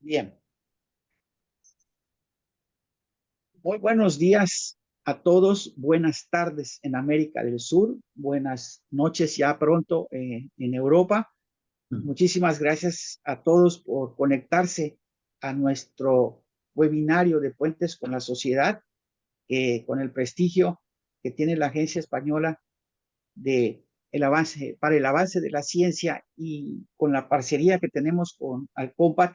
Bien, muy buenos días a todos, buenas tardes en América del Sur, buenas noches ya pronto en Europa. Muchísimas gracias a todos por conectarse a nuestro webinario de Puentes con la Sociedad, con el prestigio que tiene la Agencia Española de para el avance de la ciencia y con la parcería que tenemos con Alcompat,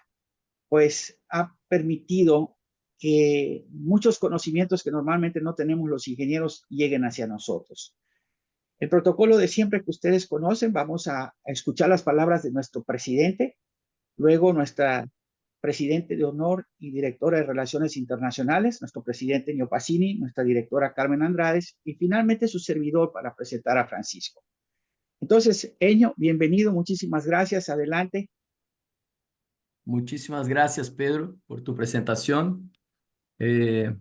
pues ha permitido que muchos conocimientos que normalmente no tenemos los ingenieros lleguen hacia nosotros. El protocolo de siempre que ustedes conocen, vamos a escuchar las palabras de nuestro presidente, luego nuestra presidente de honor y directora de Relaciones Internacionales, nuestro presidente Nio Pacini, nuestra directora Carmen Andrades y finalmente su servidor para presentar a Francisco. Entonces, Eño, bienvenido, muchísimas gracias, adelante. Muchísimas gracias, Pedro, por tu presentación. Eh,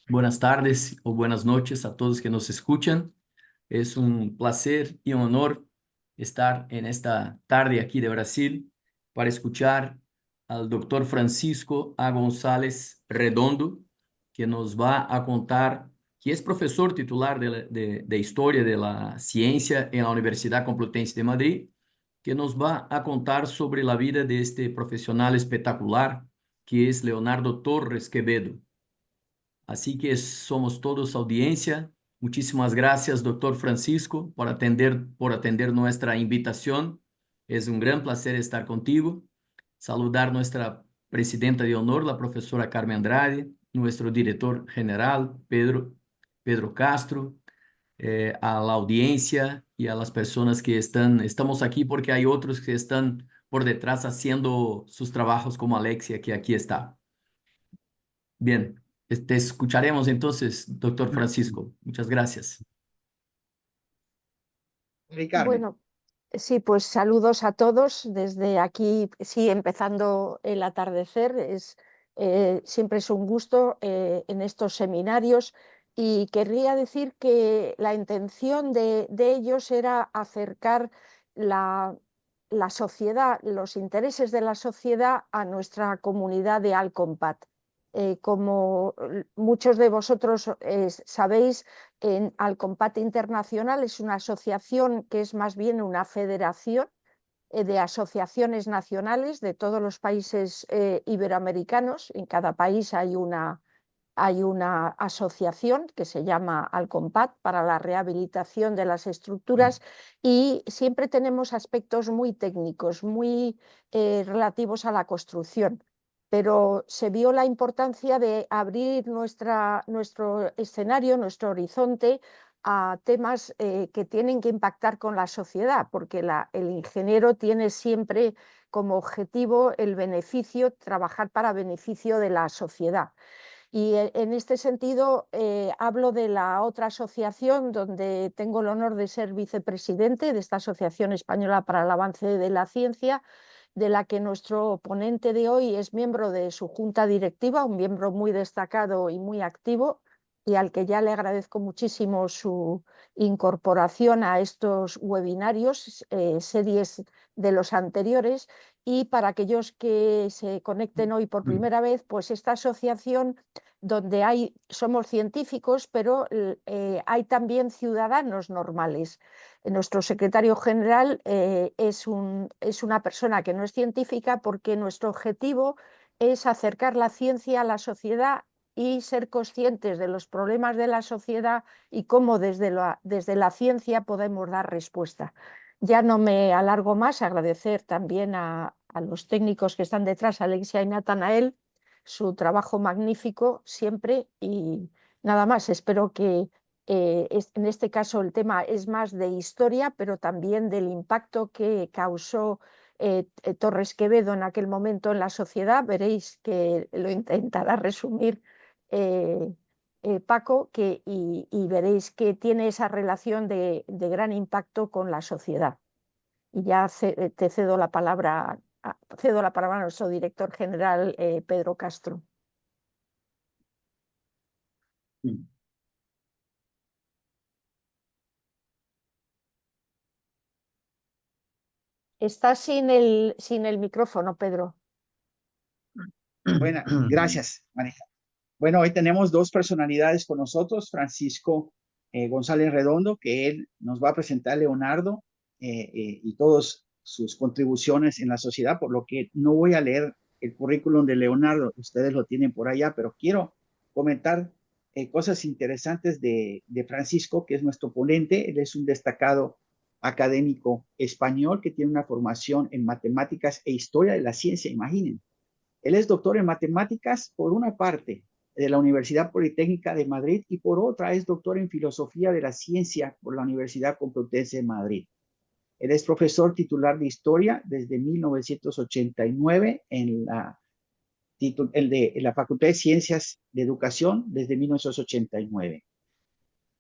Buenas tardes o buenas noches a todos que nos escuchan. Es un placer y un honor estar en esta tarde aquí de Brasil para escuchar al doctor Francisco A. González Redondo, que nos va a contar, que es profesor titular de Historia de la Ciencia en la Universidad Complutense de Madrid, que nos va a contar sobre la vida de este profesional espectacular, que es Leonardo Torres Quevedo. Así que somos todos audiencia. Muchísimas gracias, doctor Francisco, por atender nuestra invitación. Es un gran placer estar contigo. Saludar nuestra presidenta de honor, la profesora Carmen Andrade, nuestro director general, Pedro Castro, a la audiencia y a las personas que estamos aquí porque hay otros que están por detrás haciendo sus trabajos como Alexia, que aquí está. Bien, te escucharemos entonces, doctor Francisco. Muchas gracias. Carmen. Bueno, sí, pues saludos a todos desde aquí, sí, empezando el atardecer. Siempre es un gusto en estos seminarios y querría decir que la intención de ellos era acercar la, la sociedad, los intereses de la sociedad a nuestra comunidad de Alcompat. Como muchos de vosotros sabéis, Alcompat Internacional es una asociación que es más bien una federación de asociaciones nacionales de todos los países iberoamericanos. En cada país hay una asociación que se llama Alcompat para la rehabilitación de las estructuras y siempre tenemos aspectos muy técnicos, muy relativos a la construcción. Pero se vio la importancia de abrir nuestro escenario, nuestro horizonte, a temas que tienen que impactar con la sociedad, porque el ingeniero tiene siempre como objetivo el beneficio, trabajar para beneficio de la sociedad. Y en este sentido hablo de la otra asociación donde tengo el honor de ser vicepresidente de esta Asociación Española para el Avance de la Ciencia, de la que nuestro ponente de hoy es miembro de su junta directiva, un miembro muy destacado y muy activo, y al que ya le agradezco muchísimo su incorporación a estos webinarios, series de los anteriores. Y para aquellos que se conecten hoy por primera vez, pues esta asociación donde somos científicos, pero hay también ciudadanos normales. Nuestro secretario general es una persona que no es científica, porque nuestro objetivo es acercar la ciencia a la sociedad y ser conscientes de los problemas de la sociedad y cómo desde la ciencia podemos dar respuesta. Ya no me alargo más, agradecer también a los técnicos que están detrás, Alexia y Natanael, su trabajo magnífico siempre, y nada más. Espero que en este caso el tema es más de historia, pero también del impacto que causó Torres Quevedo en aquel momento en la sociedad. Veréis que lo intentará resumir Paco, y veréis que tiene esa relación de gran impacto con la sociedad. Y ya te cedo la palabra. Cedo la palabra a nuestro director general, Pedro Castro. Está sin el micrófono, Pedro. Bueno, gracias, María. Bueno, hoy tenemos dos personalidades con nosotros, Francisco González Redondo, que él nos va a presentar a Leonardo y todas sus contribuciones en la sociedad, por lo que no voy a leer el currículum de Leonardo, ustedes lo tienen por allá, pero quiero comentar cosas interesantes de Francisco, que es nuestro ponente. Él es un destacado académico español que tiene una formación en matemáticas e historia de la ciencia, imaginen. Él es doctor en matemáticas por una parte de la Universidad Politécnica de Madrid y por otra es doctor en filosofía de la ciencia por la Universidad Complutense de Madrid. Él es profesor titular de historia desde 1989 en la Facultad de Ciencias de Educación desde 1989.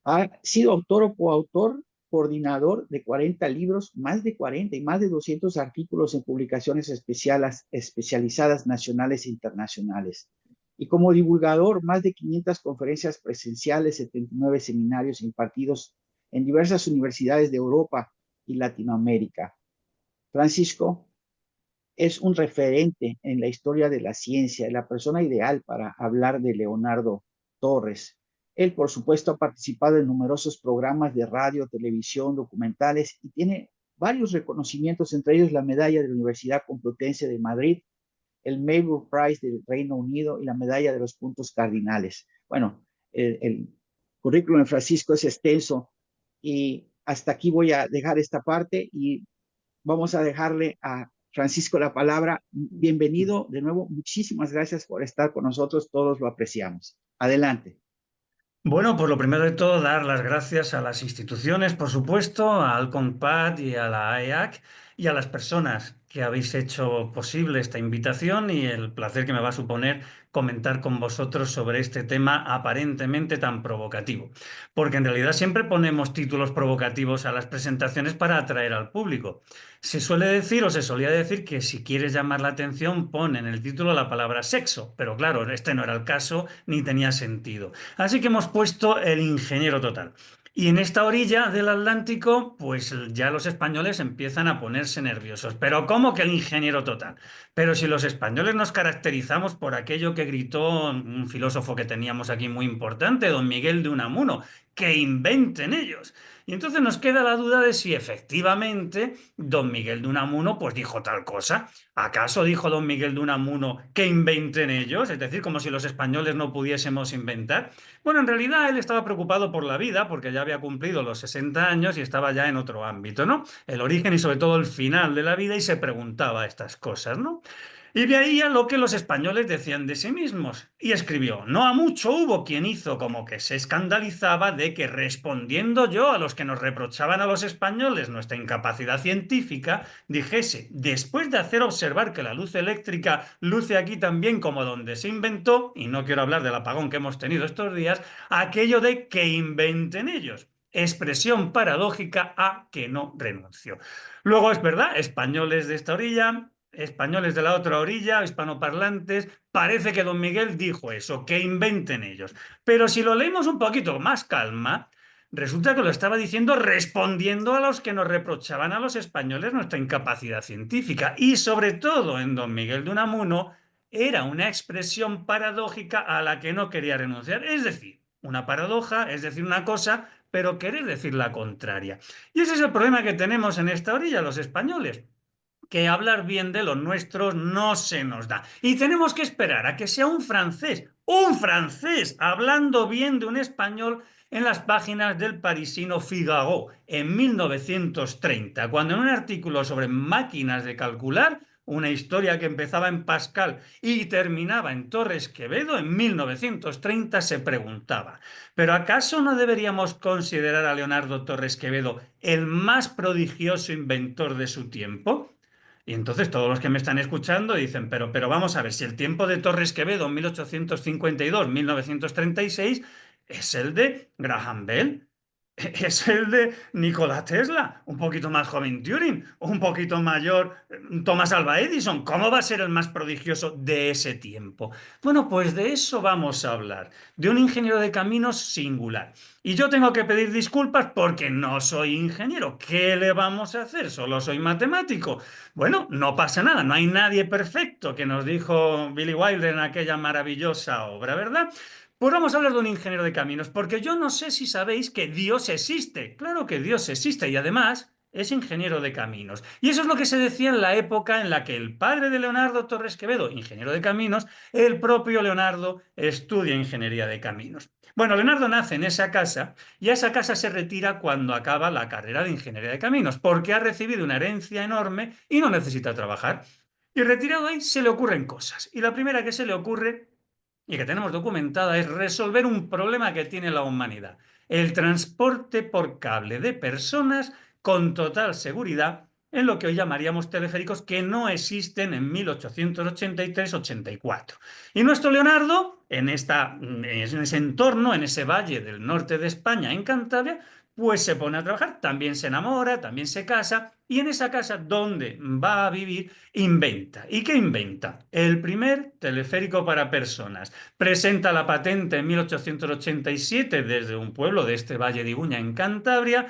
Ha sido autor o coautor, coordinador de 40 libros, más de 40 y más de 200 artículos en publicaciones especializadas nacionales e internacionales. Y como divulgador, más de 500 conferencias presenciales, 79 seminarios impartidos en diversas universidades de Europa y Latinoamérica. Francisco es un referente en la historia de la ciencia, la persona ideal para hablar de Leonardo Torres. Él, por supuesto, ha participado en numerosos programas de radio, televisión, documentales y tiene varios reconocimientos, entre ellos la medalla de la Universidad Complutense de Madrid, el Maybury Prize del Reino Unido y la medalla de los puntos cardinales. Bueno, el currículum de Francisco es extenso y hasta aquí voy a dejar esta parte y vamos a dejarle a Francisco la palabra. Bienvenido de nuevo. Muchísimas gracias por estar con nosotros. Todos lo apreciamos. Adelante. Bueno, pues lo primero de todo, dar las gracias a las instituciones, por supuesto, al CONPAD y a la AEAC y a las personas que habéis hecho posible esta invitación y el placer que me va a suponer comentar con vosotros sobre este tema aparentemente tan provocativo. Porque en realidad siempre ponemos títulos provocativos a las presentaciones para atraer al público. Se suele decir o se solía decir que si quieres llamar la atención, pon en el título la palabra sexo, pero claro, este no era el caso ni tenía sentido. Así que hemos puesto el ingeniero total. Y en esta orilla del Atlántico, pues ya los españoles empiezan a ponerse nerviosos. Pero ¿cómo que el ingeniero total? Pero si los españoles nos caracterizamos por aquello que gritó un filósofo que teníamos aquí muy importante, don Miguel de Unamuno, que inventen ellos. Y entonces nos queda la duda de si efectivamente don Miguel de Unamuno pues dijo tal cosa. ¿Acaso dijo don Miguel de Unamuno que inventen ellos? Es decir, como si los españoles no pudiésemos inventar. Bueno, en realidad él estaba preocupado por la vida porque ya había cumplido los 60 años y estaba ya en otro ámbito, ¿no? El origen y sobre todo el final de la vida y se preguntaba estas cosas, ¿no? Y veía lo que los españoles decían de sí mismos. Y escribió, no a mucho hubo quien hizo como que se escandalizaba de que respondiendo yo a los que nos reprochaban a los españoles nuestra incapacidad científica, dijese, después de hacer observar que la luz eléctrica luce aquí también como donde se inventó, y no quiero hablar del apagón que hemos tenido estos días, aquello de que inventen ellos. Expresión paradójica a que no renunció. Luego es verdad, españoles de esta orilla, españoles de la otra orilla, hispanoparlantes, parece que don Miguel dijo eso, que inventen ellos. Pero si lo leemos un poquito más calma, resulta que lo estaba diciendo respondiendo a los que nos reprochaban a los españoles nuestra incapacidad científica. Y sobre todo en don Miguel de Unamuno era una expresión paradójica a la que no quería renunciar. Es decir, una paradoja, es decir, una cosa, pero querer decir la contraria. Y ese es el problema que tenemos en esta orilla, los españoles, que hablar bien de los nuestros no se nos da. Y tenemos que esperar a que sea un francés, hablando bien de un español en las páginas del parisino Figaro en 1930, cuando en un artículo sobre máquinas de calcular, una historia que empezaba en Pascal y terminaba en Torres Quevedo, en 1930 se preguntaba, ¿pero acaso no deberíamos considerar a Leonardo Torres Quevedo el más prodigioso inventor de su tiempo? Y entonces todos los que me están escuchando dicen, pero vamos a ver, si el tiempo de Torres Quevedo, 1852-1936, es el de Graham Bell. es el de Nikola Tesla, un poquito más joven Turing, un poquito mayor Thomas Alva Edison. ¿Cómo va a ser el más prodigioso de ese tiempo? Bueno, pues de eso vamos a hablar, de un ingeniero de caminos singular. Y yo tengo que pedir disculpas porque no soy ingeniero. ¿Qué le vamos a hacer? Solo soy matemático. Bueno, no pasa nada, no hay nadie perfecto, que nos dijo Billy Wilder en aquella maravillosa obra, ¿verdad? Pues vamos a hablar de un ingeniero de caminos, porque yo no sé si sabéis que Dios existe. Claro que Dios existe y además es ingeniero de caminos. Y eso es lo que se decía en la época en la que el padre de Leonardo Torres Quevedo, ingeniero de caminos, el propio Leonardo estudia ingeniería de caminos. Bueno, Leonardo nace en esa casa y a esa casa se retira cuando acaba la carrera de ingeniería de caminos, porque ha recibido una herencia enorme y no necesita trabajar. Y retirado ahí se le ocurren cosas. Y la primera que se le ocurre y que tenemos documentada es resolver un problema que tiene la humanidad: el transporte por cable de personas con total seguridad en lo que hoy llamaríamos teleféricos, que no existen en 1883-84. Y nuestro Leonardo, en ese entorno, en ese valle del norte de España, en Cantabria, pues se pone a trabajar, también se enamora, también se casa, y en esa casa donde va a vivir inventa. ¿Y qué inventa? El primer teleférico para personas. Presenta la patente en 1887 desde un pueblo de este Valle de Iguña, en Cantabria,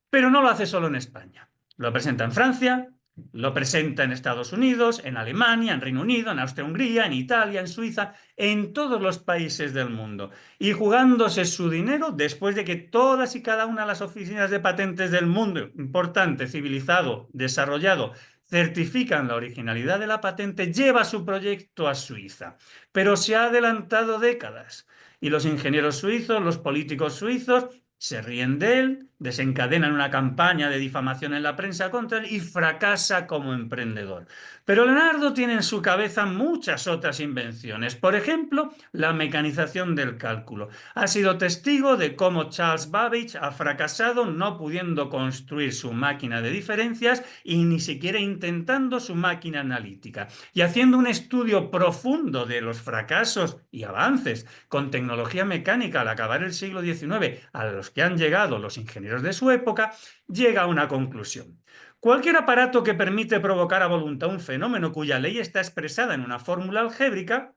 pero no lo hace solo en España. Lo presenta en Francia, lo presenta en Estados Unidos, en Alemania, en Reino Unido, en Austria-Hungría, en Italia, en Suiza, en todos los países del mundo. Y jugándose su dinero después de que todas y cada una de las oficinas de patentes del mundo, importante, civilizado, desarrollado, certifican la originalidad de la patente, lleva su proyecto a Suiza. Pero se ha adelantado décadas. Y los ingenieros suizos, los políticos suizos, se ríen de él, desencadenan una campaña de difamación en la prensa contra él y fracasa como emprendedor. Pero Leonardo tiene en su cabeza muchas otras invenciones. Por ejemplo, la mecanización del cálculo. Ha sido testigo de cómo Charles Babbage ha fracasado no pudiendo construir su máquina de diferencias y ni siquiera intentando su máquina analítica. Y haciendo un estudio profundo de los fracasos y avances con tecnología mecánica al acabar el siglo XIX, a los que han llegado los ingenieros de su época, llega a una conclusión. Cualquier aparato que permite provocar a voluntad un fenómeno cuya ley está expresada en una fórmula algebraica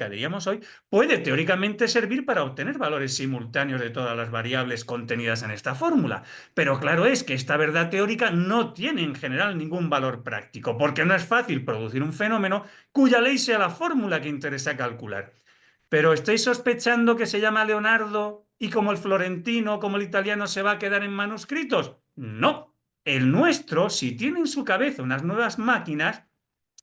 diríamos hoy, puede teóricamente servir para obtener valores simultáneos de todas las variables contenidas en esta fórmula. Pero claro es que esta verdad teórica no tiene en general ningún valor práctico, porque no es fácil producir un fenómeno cuya ley sea la fórmula que interesa calcular. Pero ¿estáis sospechando que se llama Leonardo y como el florentino, como el italiano, se va a quedar en manuscritos? No. El nuestro, si tiene en su cabeza unas nuevas máquinas,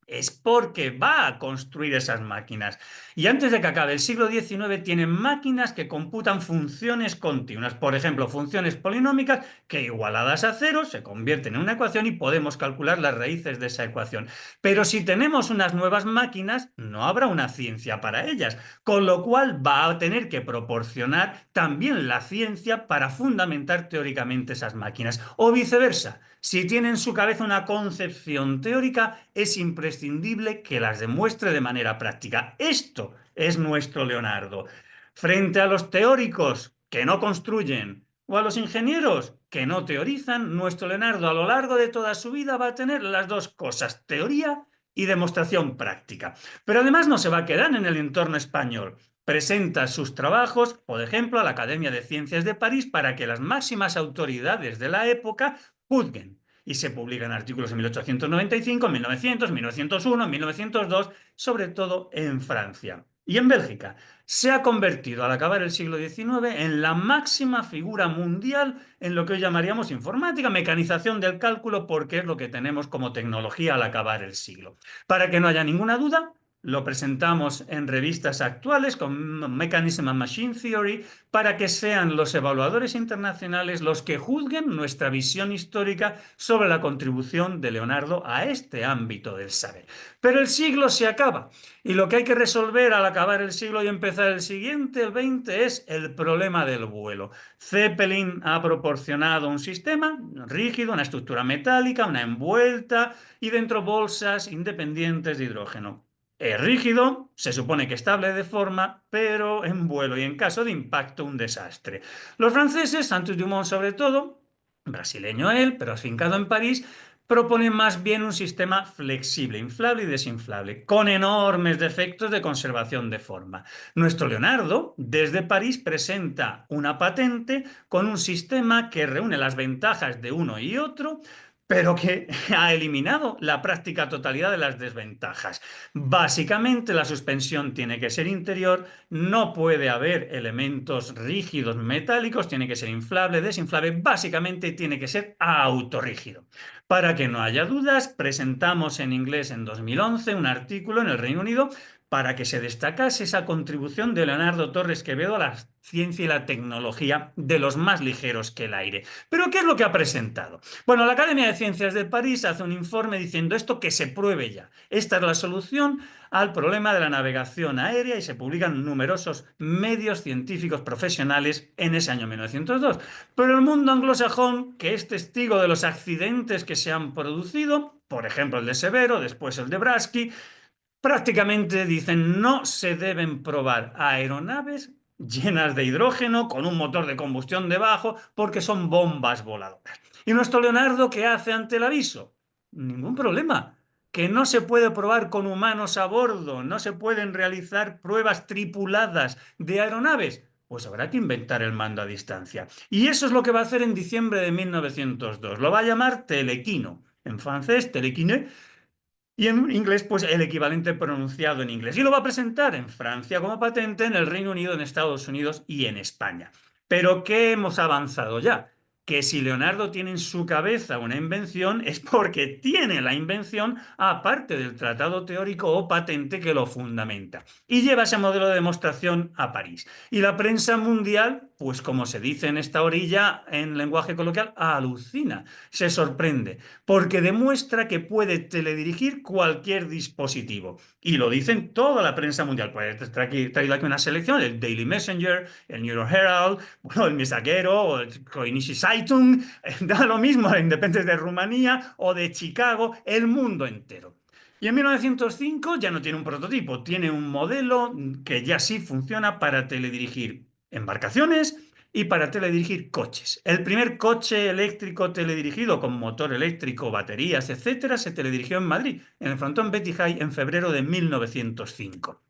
es porque va a construir esas máquinas. Y antes de que acabe el siglo XIX tienen máquinas que computan funciones continuas. Por ejemplo, funciones polinómicas que igualadas a cero se convierten en una ecuación y podemos calcular las raíces de esa ecuación. Pero si tenemos unas nuevas máquinas, no habrá una ciencia para ellas, con lo cual va a tener que proporcionar también la ciencia para fundamentar teóricamente esas máquinas. O viceversa. Si tiene en su cabeza una concepción teórica, es imprescindible que las demuestre de manera práctica. Esto es nuestro Leonardo. Frente a los teóricos que no construyen o a los ingenieros que no teorizan, nuestro Leonardo a lo largo de toda su vida va a tener las dos cosas: teoría y demostración práctica. Pero además no se va a quedar en el entorno español. Presenta sus trabajos, por ejemplo, a la Academia de Ciencias de París para que las máximas autoridades de la época juzguen. Y se publican artículos en 1895, 1900, 1901, 1902, sobre todo en Francia. Y en Bélgica se ha convertido al acabar el siglo XIX en la máxima figura mundial en lo que hoy llamaríamos informática, mecanización del cálculo, porque es lo que tenemos como tecnología al acabar el siglo. Para que no haya ninguna duda, lo presentamos en revistas actuales con Mechanism and Machine Theory para que sean los evaluadores internacionales los que juzguen nuestra visión histórica sobre la contribución de Leonardo a este ámbito del saber. Pero el siglo se acaba y lo que hay que resolver al acabar el siglo y empezar el siguiente, el 20, es el problema del vuelo. Zeppelin ha proporcionado un sistema rígido, una estructura metálica, una envuelta y dentro bolsas independientes de hidrógeno. Es rígido, se supone que estable de forma, pero en vuelo y en caso de impacto un desastre. Los franceses, Santos Dumont sobre todo, brasileño él, pero afincado en París, proponen más bien un sistema flexible, inflable y desinflable, con enormes defectos de conservación de forma. Nuestro Leonardo, desde París, presenta una patente con un sistema que reúne las ventajas de uno y otro, pero que ha eliminado la práctica totalidad de las desventajas. Básicamente, la suspensión tiene que ser interior, no puede haber elementos rígidos metálicos, tiene que ser inflable, desinflable, básicamente tiene que ser autorrígido. Para que no haya dudas, presentamos en inglés en 2011 un artículo en el Reino Unido para que se destacase esa contribución de Leonardo Torres Quevedo a la ciencia y la tecnología de los más ligeros que el aire. ¿Pero qué es lo que ha presentado? Bueno, la Academia de Ciencias de París hace un informe diciendo esto que se pruebe ya. Esta es la solución al problema de la navegación aérea y se publican numerosos medios científicos profesionales en ese año 1902. Pero el mundo anglosajón, que es testigo de los accidentes que se han producido, por ejemplo el de Severo, después el de Brasky, prácticamente dicen no se deben probar aeronaves llenas de hidrógeno con un motor de combustión debajo porque son bombas voladoras. ¿Y nuestro Leonardo qué hace ante el aviso? Ningún problema. Que no se puede probar con humanos a bordo, no se pueden realizar pruebas tripuladas de aeronaves. Pues habrá que inventar el mando a distancia. Y eso es lo que va a hacer en diciembre de 1902. Lo va a llamar telequino. En francés, telequiné. Y en inglés, pues el equivalente pronunciado en inglés. Y lo va a presentar en Francia como patente, en el Reino Unido, en Estados Unidos y en España. Pero ¿qué hemos avanzado ya? Que si Leonardo tiene en su cabeza una invención es porque tiene la invención aparte del tratado teórico o patente que lo fundamenta. Y lleva ese modelo de demostración a París. Y la prensa mundial, pues como se dice en esta orilla, en lenguaje coloquial, alucina, se sorprende, porque demuestra que puede teledirigir cualquier dispositivo. Y lo dicen toda la prensa mundial. Pues traigo aquí una selección, el Daily Messenger, el New York Herald, bueno, el Mensajero, o el Kronische Zeitung, da lo mismo, el Independent de Rumanía o de Chicago, el mundo entero. Y en 1905 ya no tiene un prototipo, tiene un modelo que ya sí funciona para teledirigir embarcaciones y para teledirigir coches. El primer coche eléctrico teledirigido con motor eléctrico, baterías, etcétera, se teledirigió en Madrid, en el frontón Betty High, en febrero de 1905.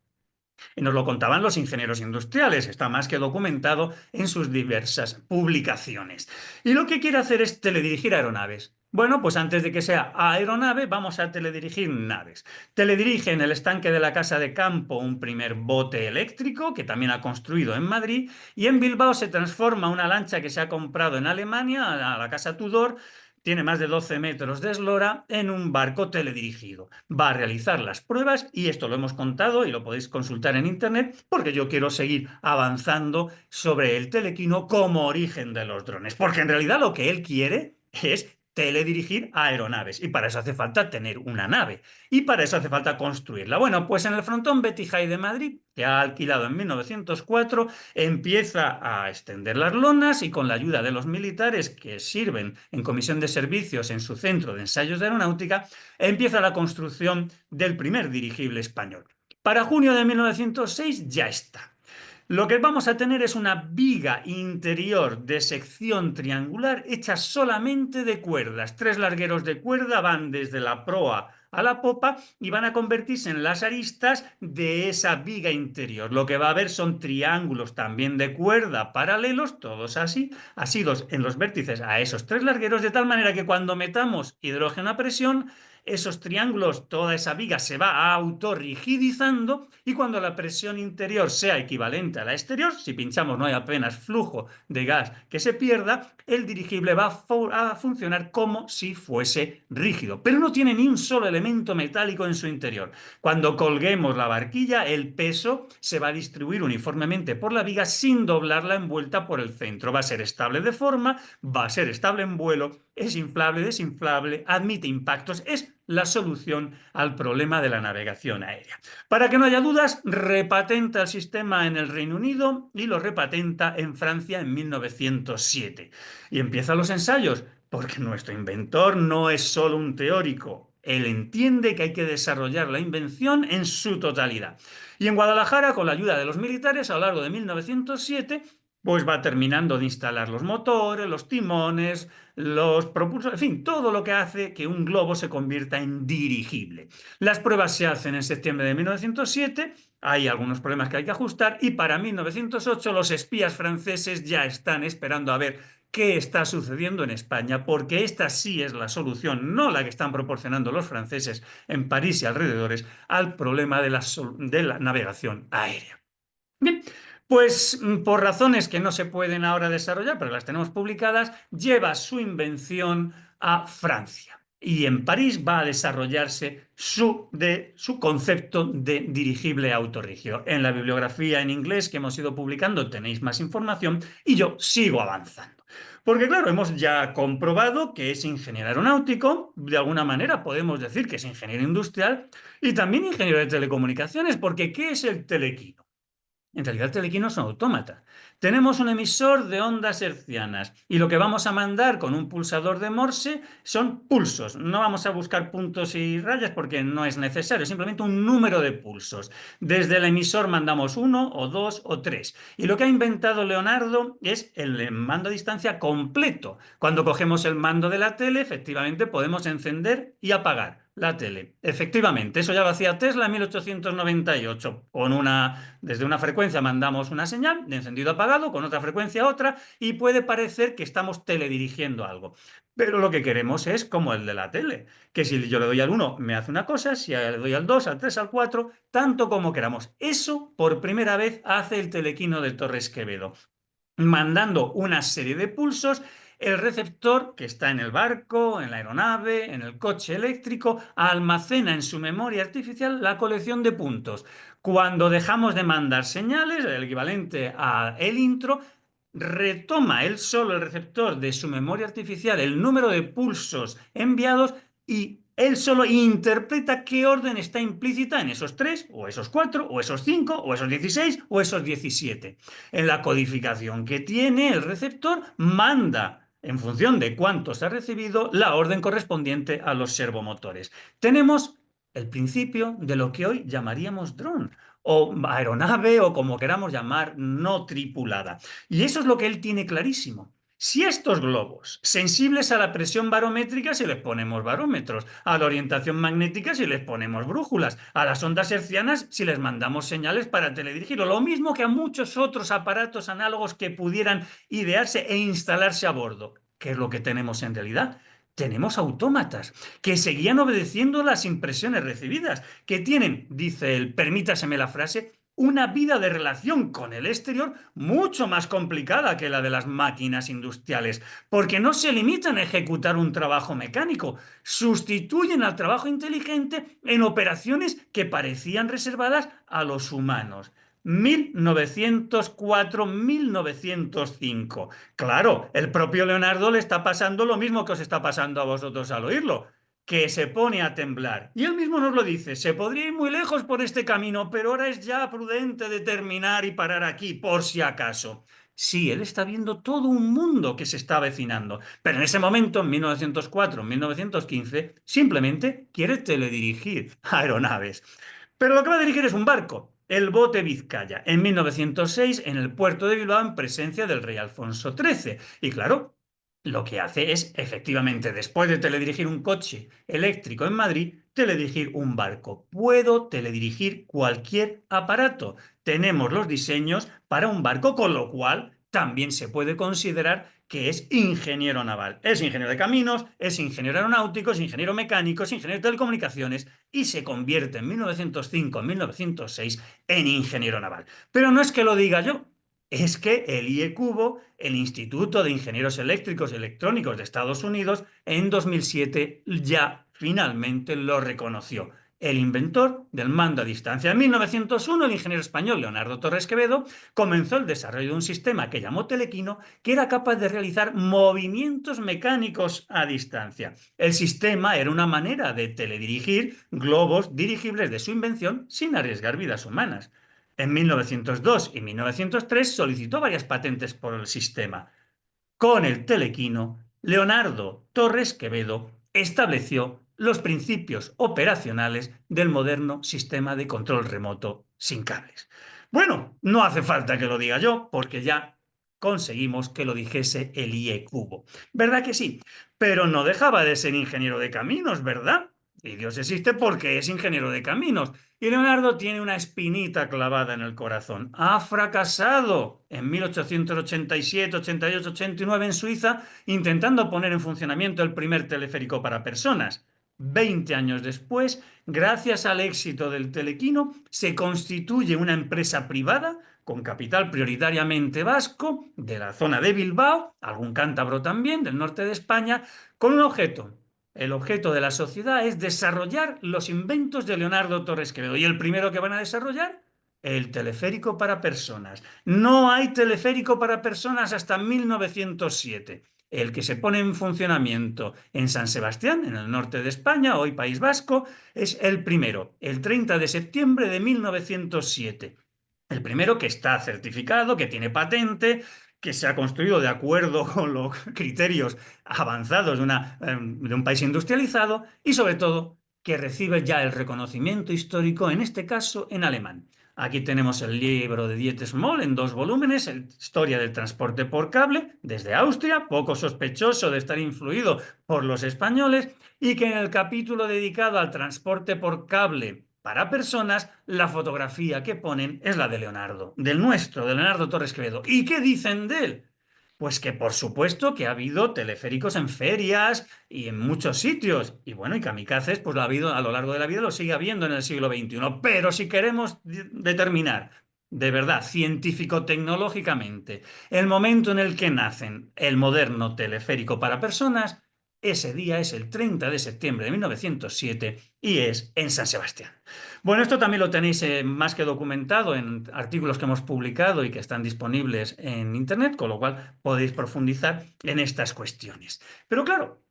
Y nos lo contaban los ingenieros industriales, está más que documentado en sus diversas publicaciones. Y lo que quiere hacer es teledirigir aeronaves. Bueno, pues antes de que sea aeronave, vamos a teledirigir naves. Teledirige en el estanque de la Casa de Campo un primer bote eléctrico, que también ha construido en Madrid, y en Bilbao se transforma una lancha que se ha comprado en Alemania, a la Casa Tudor, tiene más de 12 metros de eslora, en un barco teledirigido. Va a realizar las pruebas y esto lo hemos contado y lo podéis consultar en internet porque yo quiero seguir avanzando sobre el telequino como origen de los drones. Porque en realidad lo que él quiere es teledirigir aeronaves y para eso hace falta tener una nave y para eso hace falta construirla. Bueno, pues en el frontón Betty High de Madrid, que ha alquilado en 1904, empieza a extender las lonas y con la ayuda de los militares que sirven en comisión de servicios en su centro de ensayos de aeronáutica, empieza la construcción del primer dirigible español. Para junio de 1906 ya está. Lo que vamos a tener es una viga interior de sección triangular hecha solamente de cuerdas. 3 largueros de cuerda van desde la proa a la popa y van a convertirse en las aristas de esa viga interior. Lo que va a haber son triángulos también de cuerda paralelos, todos así, asidos en los vértices a esos 3 largueros, de tal manera que cuando metamos hidrógeno a presión, esos triángulos, toda esa viga se va autorrigidizando y cuando la presión interior sea equivalente a la exterior, si pinchamos no hay apenas flujo de gas que se pierda, el dirigible va a funcionar como si fuese rígido, pero no tiene ni un solo elemento metálico en su interior. Cuando colguemos la barquilla, el peso se va a distribuir uniformemente por la viga sin doblarla envuelta por el centro. Va a ser estable de forma, va a ser estable en vuelo, es inflable, desinflable, admite impactos, es la solución al problema de la navegación aérea. Para que no haya dudas, repatenta el sistema en el Reino Unido y lo repatenta en Francia en 1907. Y empiezan los ensayos, porque nuestro inventor no es solo un teórico, Él entiende que hay que desarrollar la invención en su totalidad. Y en Guadalajara, con la ayuda de los militares, a lo largo de 1907, pues va terminando de instalar los motores, los timones, los propulsores, en fin, todo lo que hace que un globo se convierta en dirigible. Las pruebas se hacen en septiembre de 1907, hay algunos problemas que hay que ajustar y para 1908 los espías franceses ya están esperando a ver qué está sucediendo en España, porque esta sí es la solución, no la que están proporcionando los franceses en París y alrededores, al problema de la navegación aérea. Bien, pues por razones que no se pueden ahora desarrollar, pero las tenemos publicadas, lleva su invención a Francia. Y en París va a desarrollarse su concepto de dirigible autorrígido. En la bibliografía en inglés que hemos ido publicando tenéis más información y yo sigo avanzando. Porque claro, hemos ya comprobado que es ingeniero aeronáutico, de alguna manera podemos decir que es ingeniero industrial y también ingeniero de telecomunicaciones, porque ¿qué es el telequino? En realidad el telequino es un autómata. Tenemos un emisor de ondas hertzianas y lo que vamos a mandar con un pulsador de Morse son pulsos. No vamos a buscar puntos y rayas porque no es necesario, simplemente un número de pulsos. Desde el emisor mandamos 1 o 2 o 3. Y lo que ha inventado Leonardo es el mando a distancia completo. Cuando cogemos el mando de la tele, efectivamente podemos encender y apagar la tele. Efectivamente, eso ya lo hacía Tesla en 1898. Desde una frecuencia mandamos una señal de encendido apagado, con otra frecuencia otra, y puede parecer que estamos teledirigiendo algo. Pero lo que queremos es como el de la tele, que si yo le doy al 1 me hace una cosa, si le doy al 2, al 3, al 4, tanto como queramos. Eso por primera vez hace el telequino de Torres Quevedo, mandando una serie de pulsos. El receptor, que está en el barco, en la aeronave, en el coche eléctrico, almacena en su memoria artificial la colección de puntos. Cuando dejamos de mandar señales, el equivalente a el intro, retoma él solo el receptor de su memoria artificial el número de pulsos enviados y él solo interpreta qué orden está implícita en esos 3, o esos 4, o esos 5, o esos 16, o esos 17. En la codificación que tiene el receptor, manda, en función de cuántos ha recibido, la orden correspondiente a los servomotores. Tenemos el principio de lo que hoy llamaríamos dron, o aeronave, o como queramos llamar, no tripulada. Y eso es lo que él tiene clarísimo. Si estos globos, sensibles a la presión barométrica, si les ponemos barómetros, a la orientación magnética, si les ponemos brújulas, a las ondas hertzianas, si les mandamos señales para teledirigirlo, lo mismo que a muchos otros aparatos análogos que pudieran idearse e instalarse a bordo. ¿Qué es lo que tenemos en realidad? Tenemos autómatas que seguían obedeciendo las impresiones recibidas, que tienen, dice él, permítaseme la frase, una vida de relación con el exterior mucho más complicada que la de las máquinas industriales, porque no se limitan a ejecutar un trabajo mecánico, sustituyen al trabajo inteligente en operaciones que parecían reservadas a los humanos. 1904-1905. Claro, el propio Leonardo le está pasando lo mismo que os está pasando a vosotros al oírlo, que se pone a temblar. Y él mismo nos lo dice, se podría ir muy lejos por este camino, pero ahora es ya prudente determinar y parar aquí, por si acaso. Sí, él está viendo todo un mundo que se está avecinando, pero en ese momento, en 1904, 1915, simplemente quiere teledirigir aeronaves. Pero lo que va a dirigir es un barco, el bote Vizcaya, en 1906 en el puerto de Bilbao en presencia del rey Alfonso XIII. Y claro, lo que hace es, efectivamente, después de teledirigir un coche eléctrico en Madrid, teledirigir un barco. Puedo teledirigir cualquier aparato. Tenemos los diseños para un barco, con lo cual también se puede considerar que es ingeniero naval. Es ingeniero de caminos, es ingeniero aeronáutico, es ingeniero mecánico, es ingeniero de telecomunicaciones y se convierte en 1905, en 1906 en ingeniero naval. Pero no es que lo diga yo, es que el IECubo, el Instituto de Ingenieros Eléctricos y Electrónicos de Estados Unidos, en 2007 ya finalmente lo reconoció. El inventor del mando a distancia. En 1901, el ingeniero español Leonardo Torres Quevedo comenzó el desarrollo de un sistema que llamó telequino, que era capaz de realizar movimientos mecánicos a distancia. El sistema era una manera de teledirigir globos dirigibles de su invención sin arriesgar vidas humanas. En 1902 y 1903 solicitó varias patentes por el sistema. Con el telequino, Leonardo Torres Quevedo estableció los principios operacionales del moderno sistema de control remoto sin cables. Bueno, no hace falta que lo diga yo, porque ya conseguimos que lo dijese el IE Cubo. ¿Verdad que sí? Pero no dejaba de ser ingeniero de caminos, ¿verdad? Y Dios existe porque es ingeniero de caminos. Y Leonardo tiene una espinita clavada en el corazón. Ha fracasado en 1887, 88, 89 en Suiza, intentando poner en funcionamiento el primer teleférico para personas. 20 años después, gracias al éxito del telequino, se constituye una empresa privada con capital prioritariamente vasco, de la zona de Bilbao, algún cántabro también, del norte de España, con un objeto. El objeto de la sociedad es desarrollar los inventos de Leonardo Torres Quevedo. ¿Y el primero que van a desarrollar? El teleférico para personas. No hay teleférico para personas hasta 1907. El que se pone en funcionamiento en San Sebastián, en el norte de España, hoy País Vasco, es el primero, el 30 de septiembre de 1907. El primero que está certificado, que tiene patente, que se ha construido de acuerdo con los criterios avanzados de un país industrializado y, sobre todo, que recibe ya el reconocimiento histórico, en este caso, en alemán. Aquí tenemos el libro de Dieter Moll en 2 volúmenes, Historia del transporte por cable, desde Austria, poco sospechoso de estar influido por los españoles, y que en el capítulo dedicado al transporte por cable para personas, la fotografía que ponen es la de Leonardo, del nuestro, de Leonardo Torres Quevedo. ¿Y qué dicen de él? Pues que por supuesto que ha habido teleféricos en ferias y en muchos sitios. Y bueno, y kamikazes, pues lo ha habido a lo largo de la vida, lo sigue habiendo en el siglo XXI. Pero si queremos determinar de verdad, científico-tecnológicamente, el momento en el que nacen el moderno teleférico para personas, ese día es el 30 de septiembre de 1907 y es en San Sebastián. Bueno, esto también lo tenéis más que documentado en artículos que hemos publicado y que están disponibles en Internet, con lo cual podéis profundizar en estas cuestiones. Pero claro,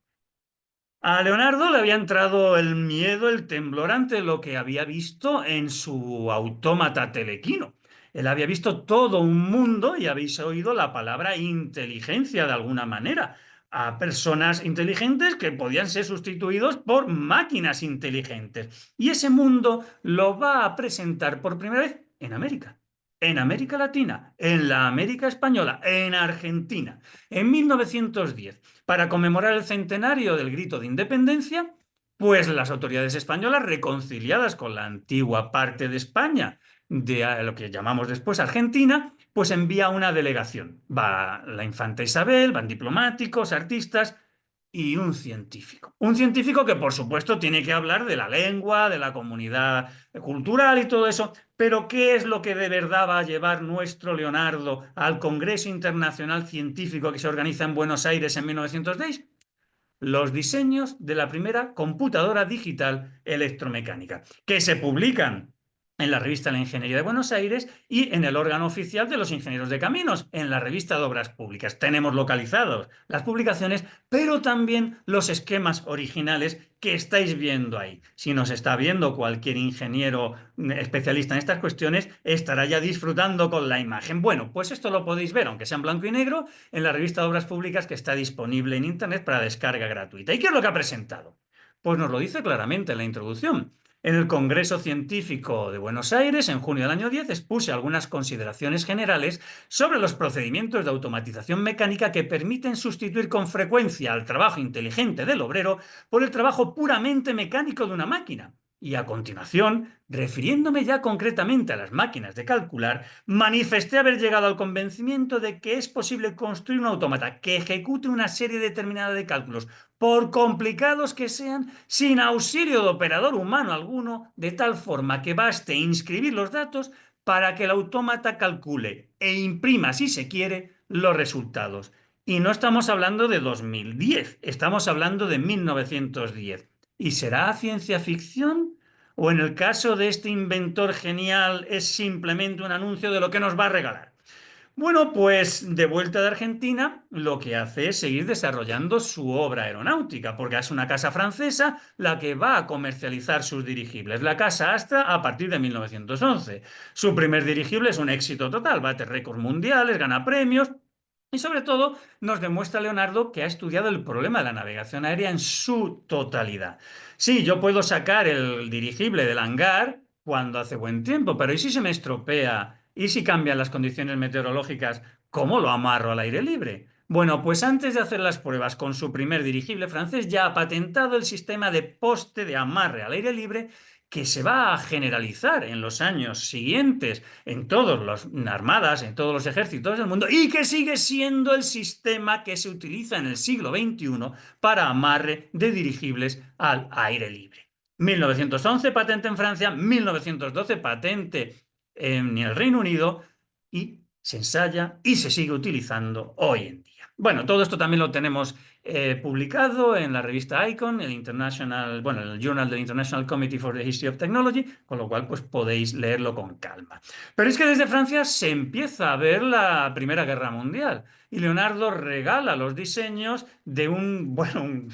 a Leonardo le había entrado el miedo, el temblor ante lo que había visto en su autómata telequino. Él había visto todo un mundo y habéis oído la palabra inteligencia de alguna manera, a personas inteligentes que podían ser sustituidos por máquinas inteligentes. Y ese mundo lo va a presentar por primera vez en América Latina, en la América Española, en Argentina, en 1910. Para conmemorar el centenario del Grito de Independencia, pues las autoridades españolas, reconciliadas con la antigua parte de España, de lo que llamamos después Argentina, pues envía una delegación. Va la infanta Isabel, van diplomáticos, artistas y un científico. Un científico que, por supuesto, tiene que hablar de la lengua, de la comunidad cultural y todo eso, pero ¿qué es lo que de verdad va a llevar nuestro Leonardo al Congreso Internacional Científico que se organiza en Buenos Aires en 1910? Los diseños de la primera computadora digital electromecánica, que se publican en la revista La Ingeniería de Buenos Aires y en el órgano oficial de los ingenieros de caminos, en la revista de Obras Públicas. Tenemos localizados las publicaciones, pero también los esquemas originales que estáis viendo ahí. Si nos está viendo cualquier ingeniero especialista en estas cuestiones, estará ya disfrutando con la imagen. Bueno, pues esto lo podéis ver, aunque sea en blanco y negro, en la revista de Obras Públicas que está disponible en Internet para descarga gratuita. ¿Y qué es lo que ha presentado? Pues nos lo dice claramente en la introducción. En el Congreso Científico de Buenos Aires, en junio del año 10, expuse algunas consideraciones generales sobre los procedimientos de automatización mecánica que permiten sustituir con frecuencia al trabajo inteligente del obrero por el trabajo puramente mecánico de una máquina. Y a continuación, refiriéndome ya concretamente a las máquinas de calcular, manifesté haber llegado al convencimiento de que es posible construir un autómata que ejecute una serie determinada de cálculos, por complicados que sean, sin auxilio de operador humano alguno, de tal forma que baste inscribir los datos para que el autómata calcule e imprima, si se quiere, los resultados. Y no estamos hablando de 2010, estamos hablando de 1910. ¿Y será ciencia ficción? ¿O en el caso de este inventor genial es simplemente un anuncio de lo que nos va a regalar? Bueno, pues de vuelta de Argentina, lo que hace es seguir desarrollando su obra aeronáutica, porque es una casa francesa la que va a comercializar sus dirigibles, la casa Astra, a partir de 1911. Su primer dirigible es un éxito total, bate récords mundiales, gana premios, Y sobre todo nos demuestra Leonardo que ha estudiado el problema de la navegación aérea en su totalidad. Sí, yo puedo sacar el dirigible del hangar cuando hace buen tiempo, pero ¿y si se me estropea? ¿Y si cambian las condiciones meteorológicas? ¿Cómo lo amarro al aire libre? Bueno, pues antes de hacer las pruebas con su primer dirigible francés ya ha patentado el sistema de poste de amarre al aire libre que se va a generalizar en los años siguientes en todas las armadas, en todos los ejércitos del mundo, y que sigue siendo el sistema que se utiliza en el siglo XXI para amarre de dirigibles al aire libre. 1911 patente en Francia, 1912 patente en el Reino Unido y se ensaya y se sigue utilizando hoy en día. Bueno, todo esto también lo tenemos publicado en la revista Icon, el Journal del International Committee for the History of Technology, con lo cual pues podéis leerlo con calma. Pero es que desde Francia se empieza a ver la Primera Guerra Mundial y Leonardo regala los diseños de un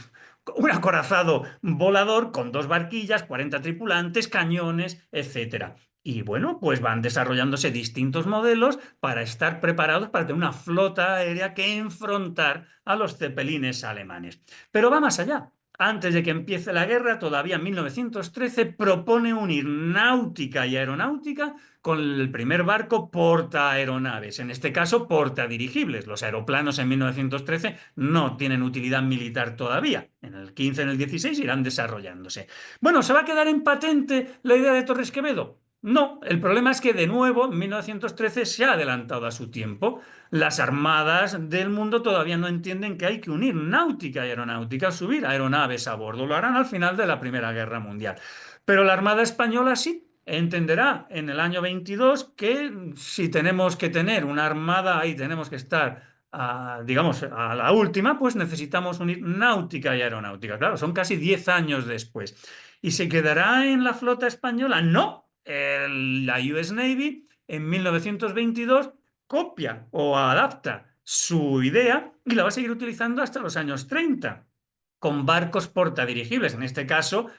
acorazado volador con 2 barquillas, 40 tripulantes, cañones, etc. Y bueno, pues van desarrollándose distintos modelos para estar preparados para tener una flota aérea que enfrentar a los cepelines alemanes. Pero va más allá. Antes de que empiece la guerra, todavía en 1913, propone unir náutica y aeronáutica con el primer barco portaaeronaves, en este caso portadirigibles. Los aeroplanos en 1913 no tienen utilidad militar todavía. En el 15, en el 16 irán desarrollándose. Bueno, ¿se va a quedar en patente la idea de Torres Quevedo? No, el problema es que de nuevo en 1913 se ha adelantado a su tiempo. Las armadas del mundo todavía no entienden que hay que unir náutica y aeronáutica, subir aeronaves a bordo. Lo harán al final de la Primera Guerra Mundial. Pero la Armada Española sí entenderá en el año 22 que si tenemos que tener una armada, ahí tenemos que estar, digamos, a la última, pues necesitamos unir náutica y aeronáutica. Claro, son casi 10 años después. ¿Y se quedará en la flota española? No. La US Navy en 1922 copia o adapta su idea y la va a seguir utilizando hasta los años 30 con barcos portadirigibles, en este caso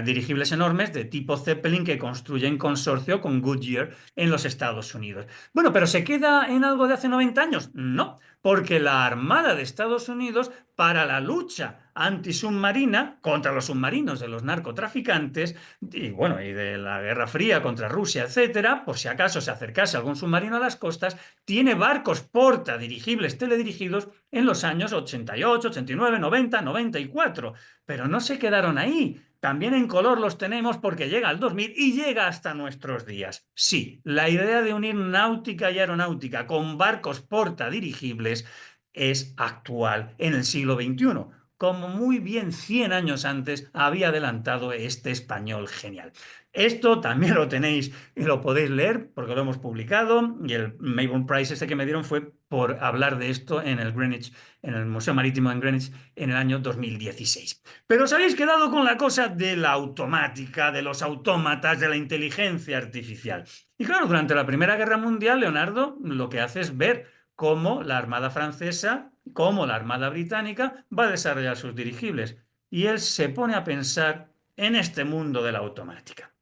dirigibles enormes de tipo Zeppelin que construye en consorcio con Goodyear en los Estados Unidos. Bueno, ¿pero se queda en algo de hace 90 años? No, porque la Armada de Estados Unidos, para la lucha antisubmarina contra los submarinos de los narcotraficantes y bueno, y de la Guerra Fría contra Rusia, etcétera, por si acaso se acercase algún submarino a las costas, tiene barcos portadirigibles teledirigidos en los años 88, 89, 90, 94. Pero no se quedaron ahí. También en color los tenemos porque llega al 2000 y llega hasta nuestros días. Sí, la idea de unir náutica y aeronáutica con barcos portadirigibles es actual en el siglo XXI, como muy bien 100 años antes había adelantado este español genial. Esto también lo tenéis y lo podéis leer porque lo hemos publicado y el Mayborn Prize este que me dieron fue por hablar de esto en el Greenwich, en el Museo Marítimo en Greenwich en el año 2016. Pero os habéis quedado con la cosa de la automática, de los autómatas, de la inteligencia artificial. Y claro, durante la Primera Guerra Mundial, Leonardo lo que hace es ver cómo la Armada francesa, cómo la Armada británica va a desarrollar sus dirigibles. Y él se pone a pensar en este mundo de la automática.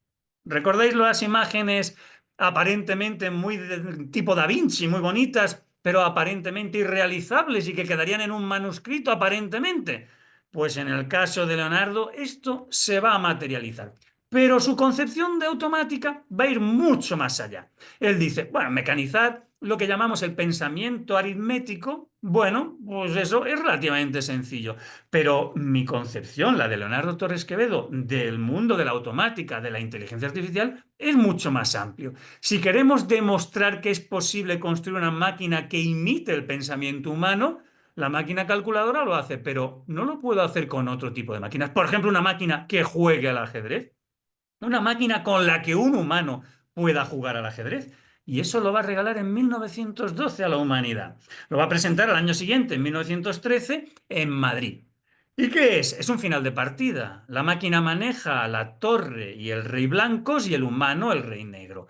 ¿Recordáis las imágenes aparentemente muy de tipo Da Vinci, muy bonitas, pero aparentemente irrealizables y que quedarían en un manuscrito aparentemente? Pues en el caso de Leonardo esto se va a materializar. Pero su concepción de automática va a ir mucho más allá. Él dice, bueno, mecanizar lo que llamamos el pensamiento aritmético, bueno, pues eso es relativamente sencillo. Pero mi concepción, la de Leonardo Torres Quevedo, del mundo de la automática, de la inteligencia artificial, es mucho más amplio. Si queremos demostrar que es posible construir una máquina que imite el pensamiento humano, la máquina calculadora lo hace, pero no lo puedo hacer con otro tipo de máquinas. Por ejemplo, una máquina que juegue al ajedrez. Una máquina con la que un humano pueda jugar al ajedrez. Y eso lo va a regalar en 1912 a la humanidad. Lo va a presentar al año siguiente, en 1913, en Madrid. ¿Y qué es? Es un final de partida. La máquina maneja la torre y el rey blancos y el humano el rey negro.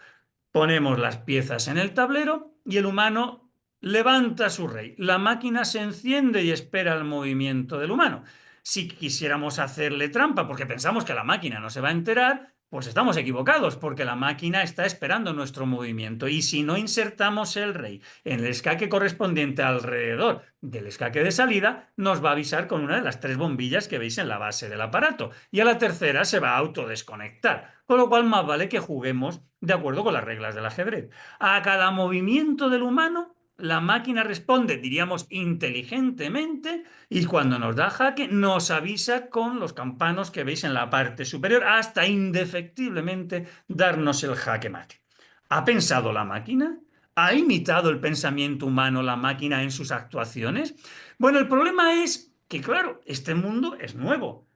Ponemos las piezas en el tablero y el humano levanta a su rey. La máquina se enciende y espera el movimiento del humano. Si quisiéramos hacerle trampa porque pensamos que la máquina no se va a enterar, Pues estamos equivocados, porque la máquina está esperando nuestro movimiento, y si no insertamos el rey en el escaque correspondiente alrededor del escaque de salida, nos va a avisar con una de las 3 bombillas que veis en la base del aparato, y a la tercera se va a autodesconectar, con lo cual más vale que juguemos de acuerdo con las reglas del ajedrez. A cada movimiento del humano, la máquina responde, diríamos, inteligentemente, y cuando nos da jaque nos avisa con los campanos que veis en la parte superior hasta indefectiblemente darnos el jaque mate. ¿Ha pensado la máquina? ¿Ha imitado el pensamiento humano la máquina en sus actuaciones? Bueno, el problema es que, claro, este mundo es nuevo.